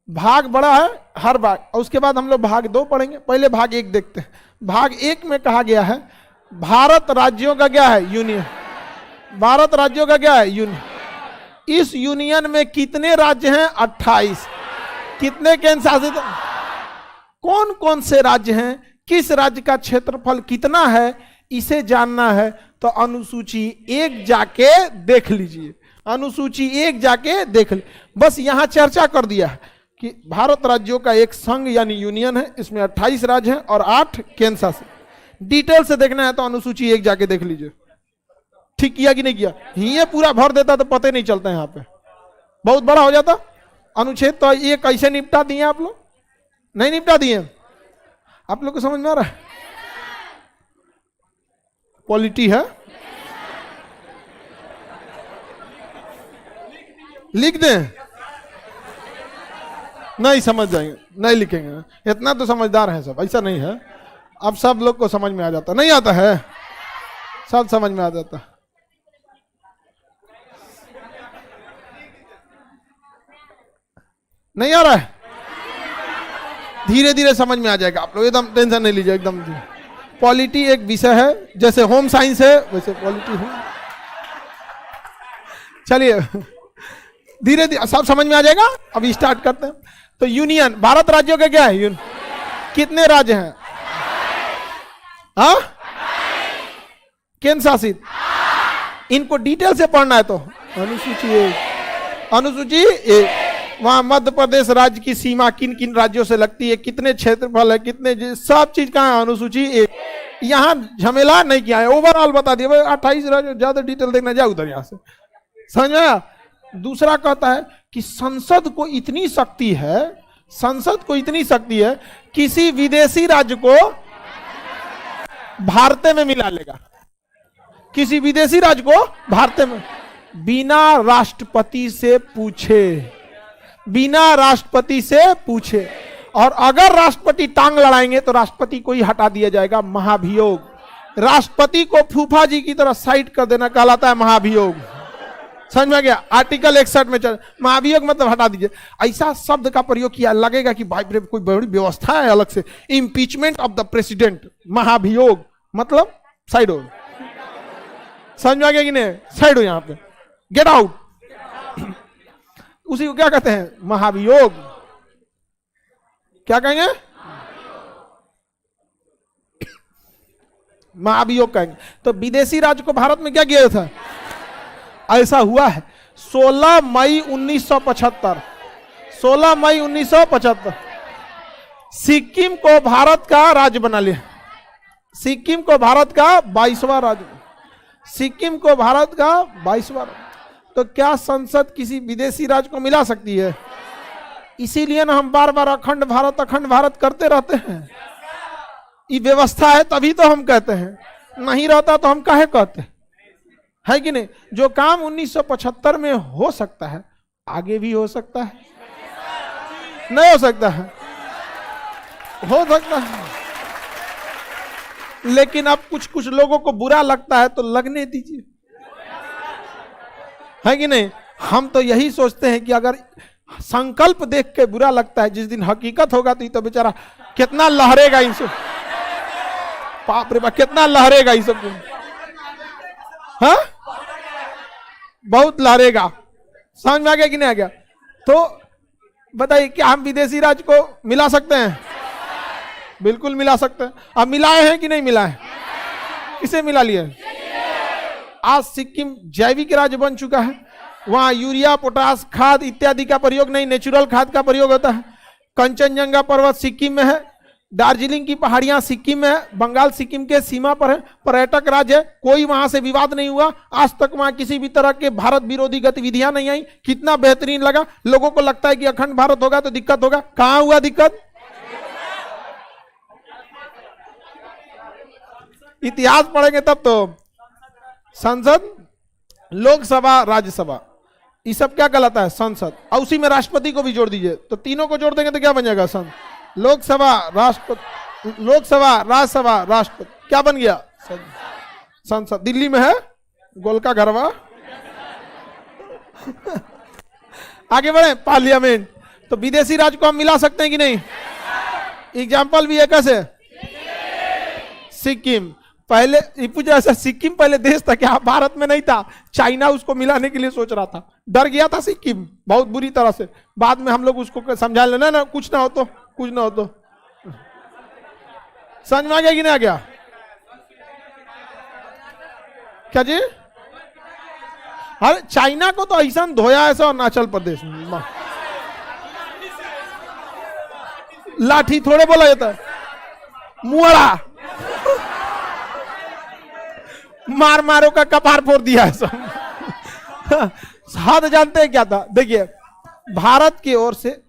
A: भाग बड़ा है हर भाग, और उसके बाद हम लोग भाग 2 पढ़ेंगे। पहले भाग 1 देखते हैं। भाग 1 में कहा गया है भारत राज्यों का क्या है, यूनियन। भारत राज्यों का क्या है, यूनियन। इस यूनियन में कितने राज्य हैं, 28। कितने केंद्र शासित, कौन कौन से राज्य हैं, किस राज्य का क्षेत्रफल कितना है, इसे जानना है तो अनुसूची 1 जाके देख लीजिए। अनुसूची 1 जाके देख ली, बस यहां चर्चा कर दिया है कि भारत राज्यों का एक संघ यानी यूनियन है, इसमें 28 राज्य हैं और 8 केंद्र शासित। डिटेल से देखना है तो अनुसूची 1 जाके देख लीजिए। ठीक किया कि नहीं किया, ये पूरा भर देता तो पता नहीं चलता यहाँ पे। बहुत बड़ा हो जाता अनुच्छेद। तो ये कैसे निपटा दिए आप लोग? नहीं निपटा दिए। आप लोग को समझ में आ रहा है? पॉलिटी है, लिख दें, नहीं समझ जाएंगे, नहीं लिखेंगे। इतना तो समझदार है सब, ऐसा नहीं है। अब सब लोग को समझ में आ जाता, नहीं आता है, सब समझ में आ जाता। नहीं आ रहा है? धीरे धीरे समझ में आ जाएगा। आप लोग एकदम टेंशन नहीं लीजिए, एकदम। पॉलिटी एक विषय है, जैसे होम साइंस है वैसे पॉलिटी है। चलिए धीरे धीरे सब समझ में आ जाएगा। अभी स्टार्ट करते हैं। तो यूनियन, भारत राज्यों के क्या है? कितने राज्य हैं? हाँ, केंद्र शासित। इनको डिटेल से पढ़ना है तो अनुसूची एक, अनुसूची एक। वहां मध्य प्रदेश राज्य की सीमा किन किन राज्यों से लगती है, कितने क्षेत्रफल है, कितने, सब चीज कहाँ है? अनुसूची एक। यहाँ झमेला नहीं किया है, ओवरऑल बता दिया। 28 राज्य, ज्यादा डिटेल देखना, जाए उधर यहां से। समझ में आया? दूसरा कहता है कि संसद को इतनी शक्ति है, संसद को इतनी शक्ति है, किसी विदेशी राज्य को भारत में मिला लेगा। किसी विदेशी राज्य को भारत में, बिना राष्ट्रपति से पूछे, बिना राष्ट्रपति से पूछे। और अगर राष्ट्रपति टांग लड़ाएंगे तो राष्ट्रपति को ही हटा दिया जाएगा। महाभियोग। राष्ट्रपति को फूफा जी की तरह साइड कर देना कहलाता है महाभियोग। समझ में आ गया? आर्टिकल 61 में चल, महाभियोग मतलब हटा दीजिए। ऐसा शब्द का प्रयोग किया, लगेगा कि भाई कोई बड़ी व्यवस्था है अलग से। इम्पीचमेंट ऑफ द प्रेसिडेंट, महाभियोग मतलब साइड हो। समझ में आ गया कि नहीं? साइड हो, यहां पे गेट आउट। उसी को क्या कहते हैं? महाभियोग। क्या कहेंगे? महाभियोग कहेंगे। तो विदेशी राज्य को भारत में क्या किया था? ऐसा हुआ है 16 मई 1975। 16 मई 1975 सिक्किम को भारत का राज्य बना लिया। सिक्किम को भारत का 22वां राज्य, सिक्किम को भारत का 22वां। तो क्या संसद किसी विदेशी राज्य को मिला सकती है? इसीलिए ना हम बार बार अखंड भारत करते रहते हैं। ये व्यवस्था है तभी तो हम कहते हैं, नहीं रहता तो हम काहे कहते हैं? है कि नहीं? जो काम 1975 में हो सकता है आगे भी हो सकता है, नहीं हो सकता है? हो सकता है। लेकिन अब कुछ कुछ लोगों को बुरा लगता है तो लगने दीजिए, है कि नहीं? हम तो यही सोचते हैं कि अगर संकल्प देख के बुरा लगता है, जिस दिन हकीकत होगा तो ये तो बेचारा कितना लहरेगा इन सब। बाप रे बाप, कितना लहरेगा इन सब। हाँ, बहुत लहरेगा। समझ में आ गया कि नहीं आ गया? तो बताइए, क्या हम विदेशी राज्य को मिला सकते हैं? बिल्कुल मिला सकते हैं। अब मिलाए हैं कि नहीं मिलाए? किसे मिला लिए? आज सिक्किम जैविक राज्य बन चुका है। वहां यूरिया, पोटास, खाद इत्यादि का प्रयोग नहीं, नेचुरल खाद का प्रयोग होता है। कंचनजंगा पर्वत सिक्किम में है, दार्जिलिंग की पहाड़ियां सिक्किम में है, बंगाल सिक्किम के सीमा पर है, पर्यटक राज्य है। कोई वहां से विवाद नहीं हुआ आज तक। वहां किसी भी तरह के भारत विरोधी गतिविधियां नहीं आई। कितना बेहतरीन लगा। लोगों को लगता है कि अखंड भारत होगा तो दिक्कत होगा। कहां हुआ दिक्कत? इतिहास पढ़ेंगे तब तो। संसद, लोकसभा, राज्यसभा, ये सब क्या कहलाता है? संसद। और उसी में राष्ट्रपति को भी जोड़ दीजिए तो तीनों को जोड़ देंगे तो क्या बन जाएगा? लोकसभा, राष्ट्रपति, लोकसभा, राज्यसभा, राष्ट्रपति, क्या बन गया? संसद। दिल्ली में है गोलका घरवा। आगे बढ़े, पार्लियामेंट। तो विदेशी राज्य को हम मिला सकते हैं कि नहीं? एग्जाम्पल भी है कैसे? सिक्किम। पहले पूछा ऐसा, सिक्किम पहले देश था क्या? भारत में नहीं था। चाइना उसको मिलाने के लिए सोच रहा था, डर गया था सिक्किम बहुत बुरी तरह से। बाद में हम लोग उसको समझा लेना ना, कुछ ना हो तो, कुछ ना हो तो। समझ में आ गया कि नहीं आ गया? क्या जी? अरे चाइना को तो ऐसा धोया ऐसा अरुणाचल प्रदेश में। लाठी थोड़े बोला जाता है, मुआड़ा मार मारो का कपार फोड़ दिया है सब। हद जानते हैं क्या था? देखिए, भारत की ओर से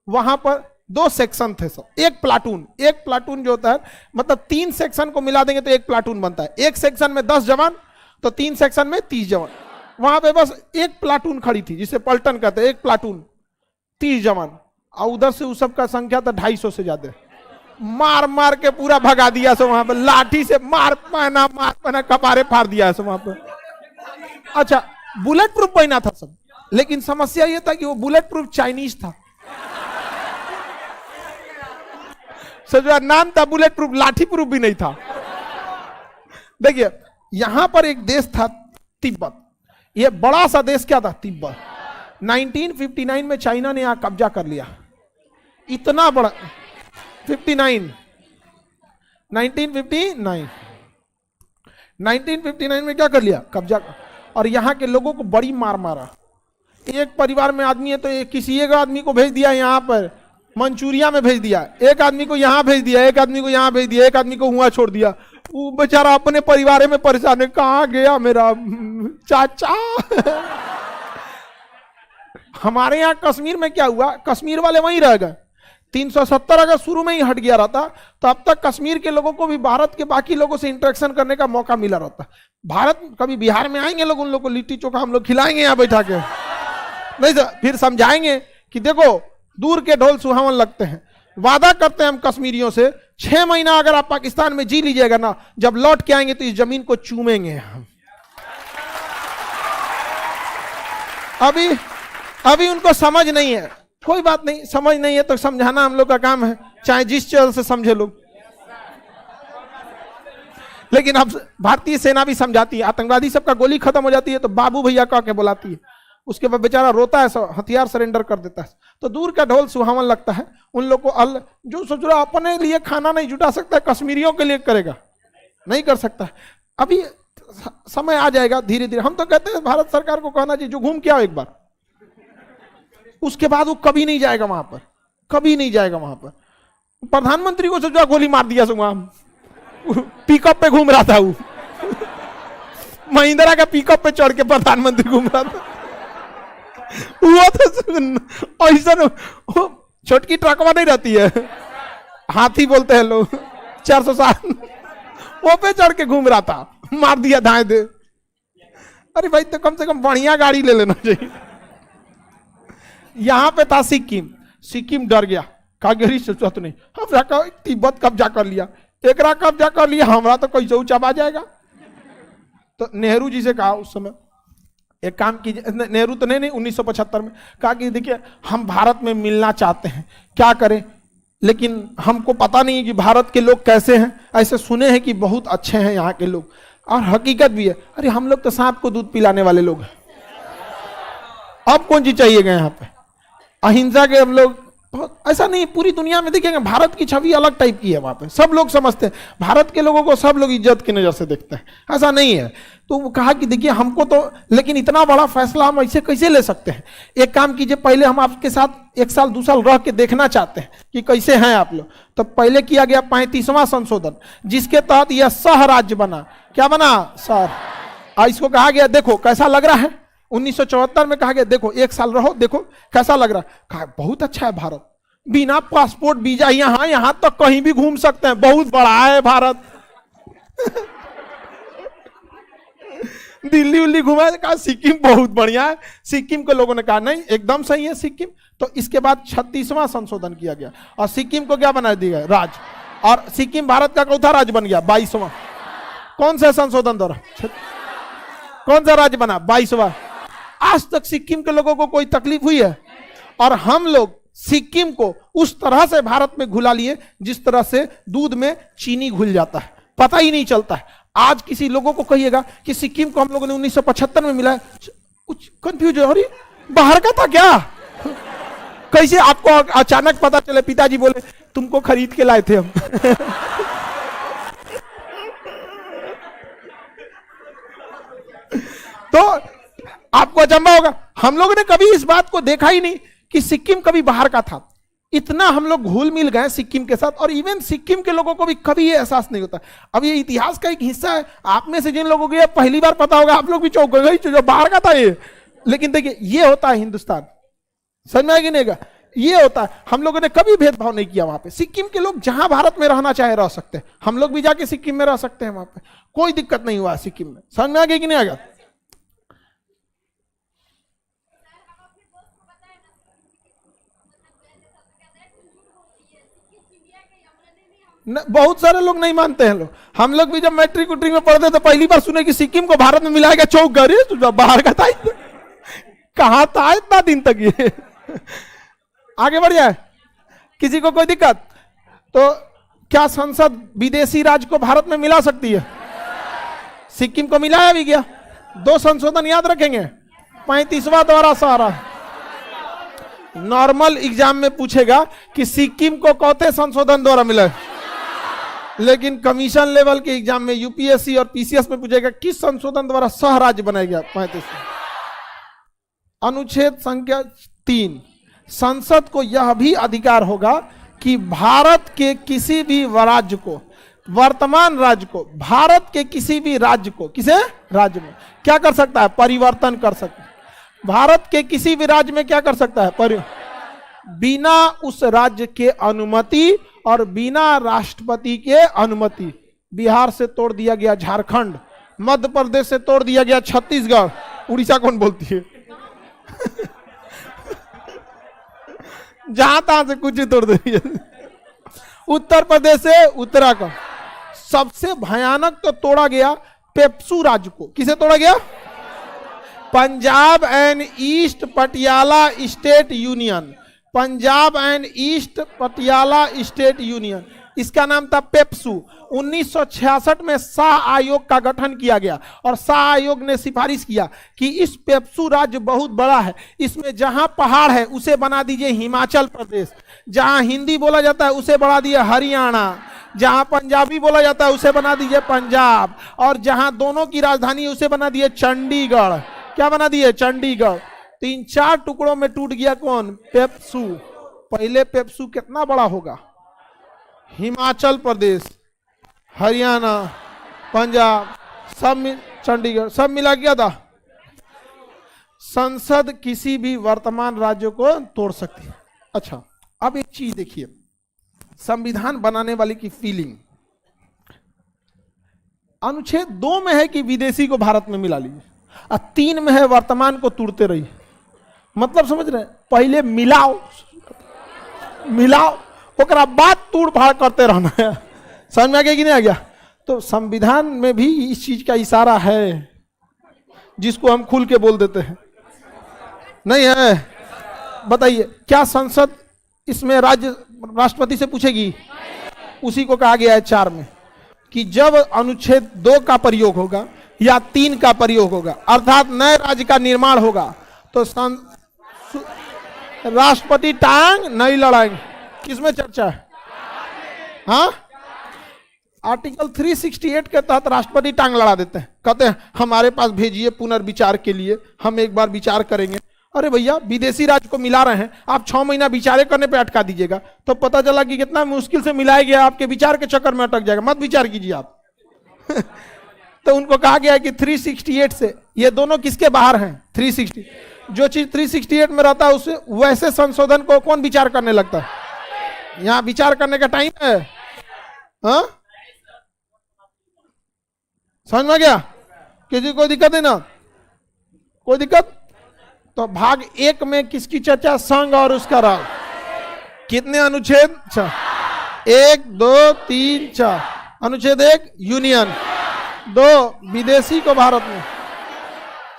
A: वहां पर 2 सेक्शन थे सब, एक प्लाटून जो होता है, मतलब 3 सेक्शन को मिला देंगे तो एक प्लाटून बनता है। एक सेक्शन में 10 जवान, तो 3 सेक्शन में 30 जवान। वहां पे बस एक प्लाटून खड़ी थी, जिसे पलटन कहते हैं, एक प्लाटून 30 जवान, और उधर से उस सब का संख्या था 250 से ज्यादा। मार मार के पूरा भगा दिया सब वहां पर, लाठी से मार पाना कपारे फाड़ दिया सब वहां पर। अच्छा, बुलेट प्रूफ पहना था सब, लेकिन समस्या यह था कि वो बुलेट प्रूफ चाइनीज था। सजवा नाम था बुलेट प्रूफ, लाठी प्रूफ भी नहीं था। देखिए, यहां पर एक देश था तिब्बत, ये बड़ा सा देश क्या था? तिब्बत। 1959 में चाइना ने यहां कब्जा कर लिया, इतना बड़ा। 1959 में क्या कर लिया? कब्जा। और यहां के लोगों को बड़ी मार मारा। एक परिवार में आदमी है तो किसी एक आदमी को भेज दिया यहां पर मंचूरिया में भेज दिया, एक आदमी को यहां भेज दिया, एक आदमी को यहां भेज दिया, एक आदमी को हुआ छोड़ दिया। वो बेचारा अपने परिवार में परेशान है, कहां गया मेरा चाचा। हमारे यहां कश्मीर में क्या हुआ? कश्मीर वाले वहीं रह गए। 370 अगर शुरू में ही हट गया रहता तो अब तक कश्मीर के लोगों को भी भारत के बाकी लोगों से इंटरेक्शन करने का मौका मिला रहता। भारत कभी बिहार में आएंगे लोग, उन लोग को लिट्टी चोखा हम लोग खिलाएंगे यहाँ बैठा के, नहीं तो फिर समझाएंगे कि देखो दूर के ढोल सुहावन लगते हैं। वादा करते हैं हम कश्मीरियों से, 6 महीना अगर आप पाकिस्तान में जी लीजिएगा ना, जब लौट के आएंगे तो इस जमीन को चूमेंगे हम। अभी उनको समझ नहीं है, कोई बात नहीं, समझ नहीं है तो समझाना हम लोग का काम है, चाहे जिस चैनल से समझे लोग। लेकिन अब भारतीय सेना भी समझाती है, आतंकवादी सबका गोली खत्म हो जाती है तो बाबू भैया कह के बुलाती है, उसके बाद बेचारा रोता है, हथियार सरेंडर कर देता है। तो दूर का ढोल सुहावन लगता है उन लोग को। जो सोच रहा अपने लिए खाना नहीं जुटा सकता, कश्मीरियों के लिए करेगा, नहीं कर सकता। अभी समय आ जाएगा धीरे धीरे। हम तो कहते हैं भारत सरकार को कहना चाहिए जो घूम के आओ एक बार, उसके बाद वो कभी नहीं जाएगा वहां पर, कभी नहीं जाएगा वहां पर। प्रधानमंत्री को सोचा गोली मार दिया वहां, पिकअप पे घूम रहा था वो, महिंद्रा का पिकअप पे चढ़ के प्रधानमंत्री घूम रहा था। वो तो ऐसा छोटकी ट्रकवा नहीं रहती है, हाथी बोलते हैं लोग, 407, वो पे चढ़ के घूम रहा था, मार दिया धाए दे। अरे भाई तो कम से कम बढ़िया गाड़ी ले लेना चाहिए। यहां पे था सिक्किम डर गया, कागेरी सोचा तो नहीं, हम तिब्बत कब्जा कर लिया, एकरा कब्जा कर लिया, हमारा तो कोई जो चबा जाएगा। तो नेहरू जी से कहा उस समय, एक काम कीजिए, नेहरू तो नहीं 1975 में कहा कि देखिए हम भारत में मिलना चाहते हैं, क्या करें, लेकिन हमको पता नहीं है कि भारत के लोग कैसे हैं। ऐसे सुने हैं कि बहुत अच्छे हैं यहाँ के लोग, और हकीकत भी है। अरे हम लोग तो सांप को दूध पिलाने वाले लोग हैं, अब कौन चीज चाहिएगा यहाँ पे? अहिंसा के हम लोग, ऐसा नहीं, पूरी दुनिया में देखिएगा भारत की छवि अलग टाइप की है। वहां पे सब लोग समझते हैं, भारत के लोगों को सब लोग इज्जत की नजर से देखते हैं, ऐसा नहीं है। तो वो कहा कि देखिए हमको तो, लेकिन इतना बड़ा फैसला हम ऐसे कैसे ले सकते हैं? एक काम कीजिए, पहले हम आपके साथ 1 साल 2 साल रह के देखना चाहते हैं कि कैसे हैं आप लोग। तो पहले किया गया 35वां संशोधन, जिसके तहत यह सह राज्य बना। क्या बना? सह। इसको कहा गया देखो कैसा लग रहा है। 1974 में कहा गया देखो 1 साल रहो, देखो कैसा लग रहा है। कहा बहुत अच्छा है भारत, बिना पासपोर्ट वीजा यहां तक कहीं भी घूम सकते हैं, बहुत बड़ा है भारत। दिल्ली उल्ली घुमा, कहा सिक्किम बहुत बढ़िया है। सिक्किम के लोगों ने कहा नहीं एकदम सही है सिक्किम। तो इसके बाद 36वां संशोधन किया गया और सिक्किम को क्या बना दिया गया? राज्य। और सिक्किम भारत का चौथा राज्य बन गया 22वां। कौन सा संशोधन द्वारा? कौन सा राज्य बना? 22वां। आज तक सिक्किम के लोगों को कोई तकलीफ हुई है? और हम लोग सिक्किम को उस तरह से भारत में घुला लिए जिस तरह से दूध में चीनी घुल जाता है, पता ही नहीं चलता है। आज किसी लोगों को कहिएगा कि सिक्किम को हम लोगों ने 1975 में मिला है, कुछ कंफ्यूज हो रही, बाहर का था क्या? कैसे आपको अचानक पता चले? पिताजी बोले तुमको खरीद के लाए थे हम। तो आपको अचंभा होगा, हम लोगों ने कभी इस बात को देखा ही नहीं कि सिक्किम कभी बाहर का था। इतना हम लोग घुल मिल गए सिक्किम के साथ, और इवन सिक्किम के लोगों को भी कभी ये एहसास नहीं होता। अब ये इतिहास का एक हिस्सा है। आप में से जिन लोगों को ये पहली बार पता होगा, आप लोग भी चौंक गए जो बाहर का था ये, लेकिन देखिए ये होता है हिंदुस्तान, समझ में आएगी नहीं का, ये होता है। हम लोगों ने कभी भेदभाव नहीं किया वहां पे। सिक्किम के लोग जहां भारत में रहना चाहे रह सकते हैं, हम लोग भी जाके सिक्किम में रह सकते हैं, वहां पे कोई दिक्कत नहीं हुआ सिक्किम में। समझ में आ गया कि नहीं आ गया? बहुत सारे लोग नहीं मानते हैं लोग। हम लोग भी जब मैट्रिक उट्रिक में पढ़ते तो पहली बार सुने कि सिक्किम को भारत में मिलाएगा, चौक गए तो बाहर का था, कहां था इतना दिन तक ये। आगे बढ़ जाए, किसी को कोई दिक्कत? तो क्या संसद विदेशी राज्य को भारत में मिला सकती है? सिक्किम को मिलाया भी गया। 2 संशोधन याद रखेंगे, 35वां द्वारा सहारा। नॉर्मल एग्जाम में पूछेगा कि सिक्किम को कौथे संशोधन द्वारा मिला, लेकिन कमीशन लेवल के एग्जाम में यूपीएससी और पीसीएस में पूछेगा किस संशोधन द्वारा सह राज्य बनाया गया। 35 अनुच्छेद संख्या 3, संसद को यह भी अधिकार होगा कि भारत के किसी भी राज्य को, वर्तमान राज्य को, भारत के किसी भी राज्य को, किसे राज्य में क्या कर सकता है? परिवर्तन कर सकता है। भारत के किसी भी राज्य में क्या कर सकता है? बिना उस राज्य के अनुमति और बिना राष्ट्रपति के अनुमति। बिहार से तोड़ दिया गया झारखंड, मध्य प्रदेश से तोड़ दिया गया छत्तीसगढ़, उड़ीसा कौन बोलती है? जहां तहां से कुछ तोड़ दिया। उत्तर प्रदेश से उत्तराखंड। सबसे भयानक तो तोड़ा गया पेप्सू राज्य को। किसे तोड़ा गया? Punjab and east Patiala state union. Punjab and east Patiala state union, इसका नाम था पेप्सू। 1966 में शाह आयोग का गठन किया गया और शाह आयोग ने सिफारिश किया कि इस पेप्सू राज्य बहुत बड़ा है, इसमें जहां पहाड़ है उसे बना दीजिए हिमाचल प्रदेश, जहां हिंदी बोला जाता है उसे बना दीजिए हरियाणा, जहां पंजाबी बोला जाता है उसे बना दीजिए पंजाब, और जहां दोनों की राजधानी है उसे बना दिए चंडीगढ़। क्या बना दिए? चंडीगढ़। 3-4 टुकड़ों में टूट गया कौन? पेप्सू। पहले पेप्सू कितना बड़ा होगा? हिमाचल प्रदेश, हरियाणा, पंजाब, सब चंडीगढ़, सब मिला गया था। संसद किसी भी वर्तमान राज्य को तोड़ सकती है। अच्छा, अब एक चीज देखिए, संविधान बनाने वाले की फीलिंग। अनुच्छेद 2 में है कि विदेशी को भारत में मिला लीजिए, और 3 में है वर्तमान को तोड़ते रहिए। मतलब समझ रहे हैं? पहले मिलाओ, मिलाओ, ओकरा बाद तोड़ फाड़ करते रहना है। समझ में आ गया कि नहीं आ गया? तो संविधान में भी इस चीज का इशारा है, जिसको हम खुल के बोल देते हैं। नहीं है? बताइए, क्या संसद इसमें राष्ट्रपति से पूछेगी? उसी को कहा गया है 4 में कि जब अनुच्छेद 2 का प्रयोग होगा या 3 का प्रयोग होगा, अर्थात नए राज्य का निर्माण होगा, तो राष्ट्रपति टांग नहीं लड़ाएंगे। किसमें चर्चा है? हाँ, आर्टिकल 368 के तहत राष्ट्रपति टांग लड़ा देते हैं, कहते हैं हमारे पास भेजिए पुनर्विचार के लिए, हम एक बार विचार करेंगे। अरे भैया, विदेशी राज्य को मिला रहे हैं, आप 6 महीना विचार करने पे अटका दीजिएगा, तो पता चला कि कितना मुश्किल से मिलाया गया, आपके विचार के चक्कर में अटक जाएगा, मत विचार कीजिए आप। तो उनको कहा गया कि 368 से, ये दोनों किसके बाहर हैं? 360। जो चीज 368 में रहता है उसे वैसे संशोधन को कौन विचार करने लगता है? यहां विचार करने का टाइम है? हाँ, समझ में गया? किसी को दिक्कत है ना? कोई दिक्कत? तो भाग 1 में किसकी चर्चा? संघ और उसका राज। कितने अनुच्छेद? 6। 1, 2, 3, 4। अनुच्छेद 1 यूनियन, 2 विदेशी को भारत में,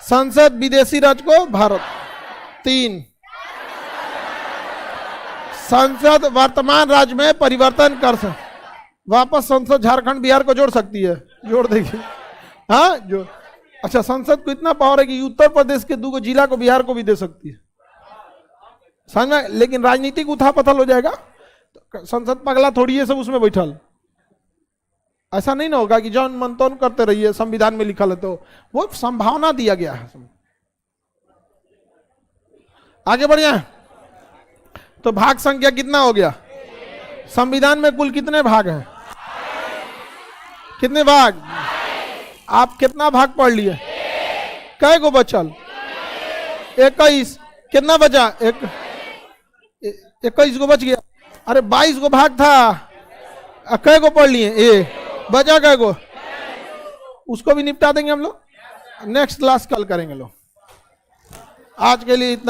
A: संसद विदेशी राज्य को भारत, 3 संसद वर्तमान राज्य में परिवर्तन कर सकती, वापस संसद झारखंड बिहार को जोड़ सकती है, जोड़ देगी। हाँ, जो अच्छा, संसद को इतना पावर है कि उत्तर प्रदेश के 2 जिला को बिहार को भी दे सकती है, समझ में? लेकिन राजनीतिक उथापथल हो जाएगा, तो संसद पगला थोड़ी है सब उसमें बैठल। ऐसा नहीं ना होगा कि जौन मंतौन करते रहिए, संविधान में लिखा है, तो वो संभावना दिया गया है। आगे बढ़ जाए तो भाग संख्या कितना हो गया? संविधान में कुल कितने भाग हैं? कितने भाग? आप कितना भाग पढ़ लिए? कै गो बचल? 21 कितना बचा? 21 को बच गया। अरे 22 को भाग था, कै को पढ़ लिए? बचा कै को? उसको भी निपटा देंगे हम लोग, नेक्स्ट क्लास कल करेंगे लोग। आज के लिए इतना।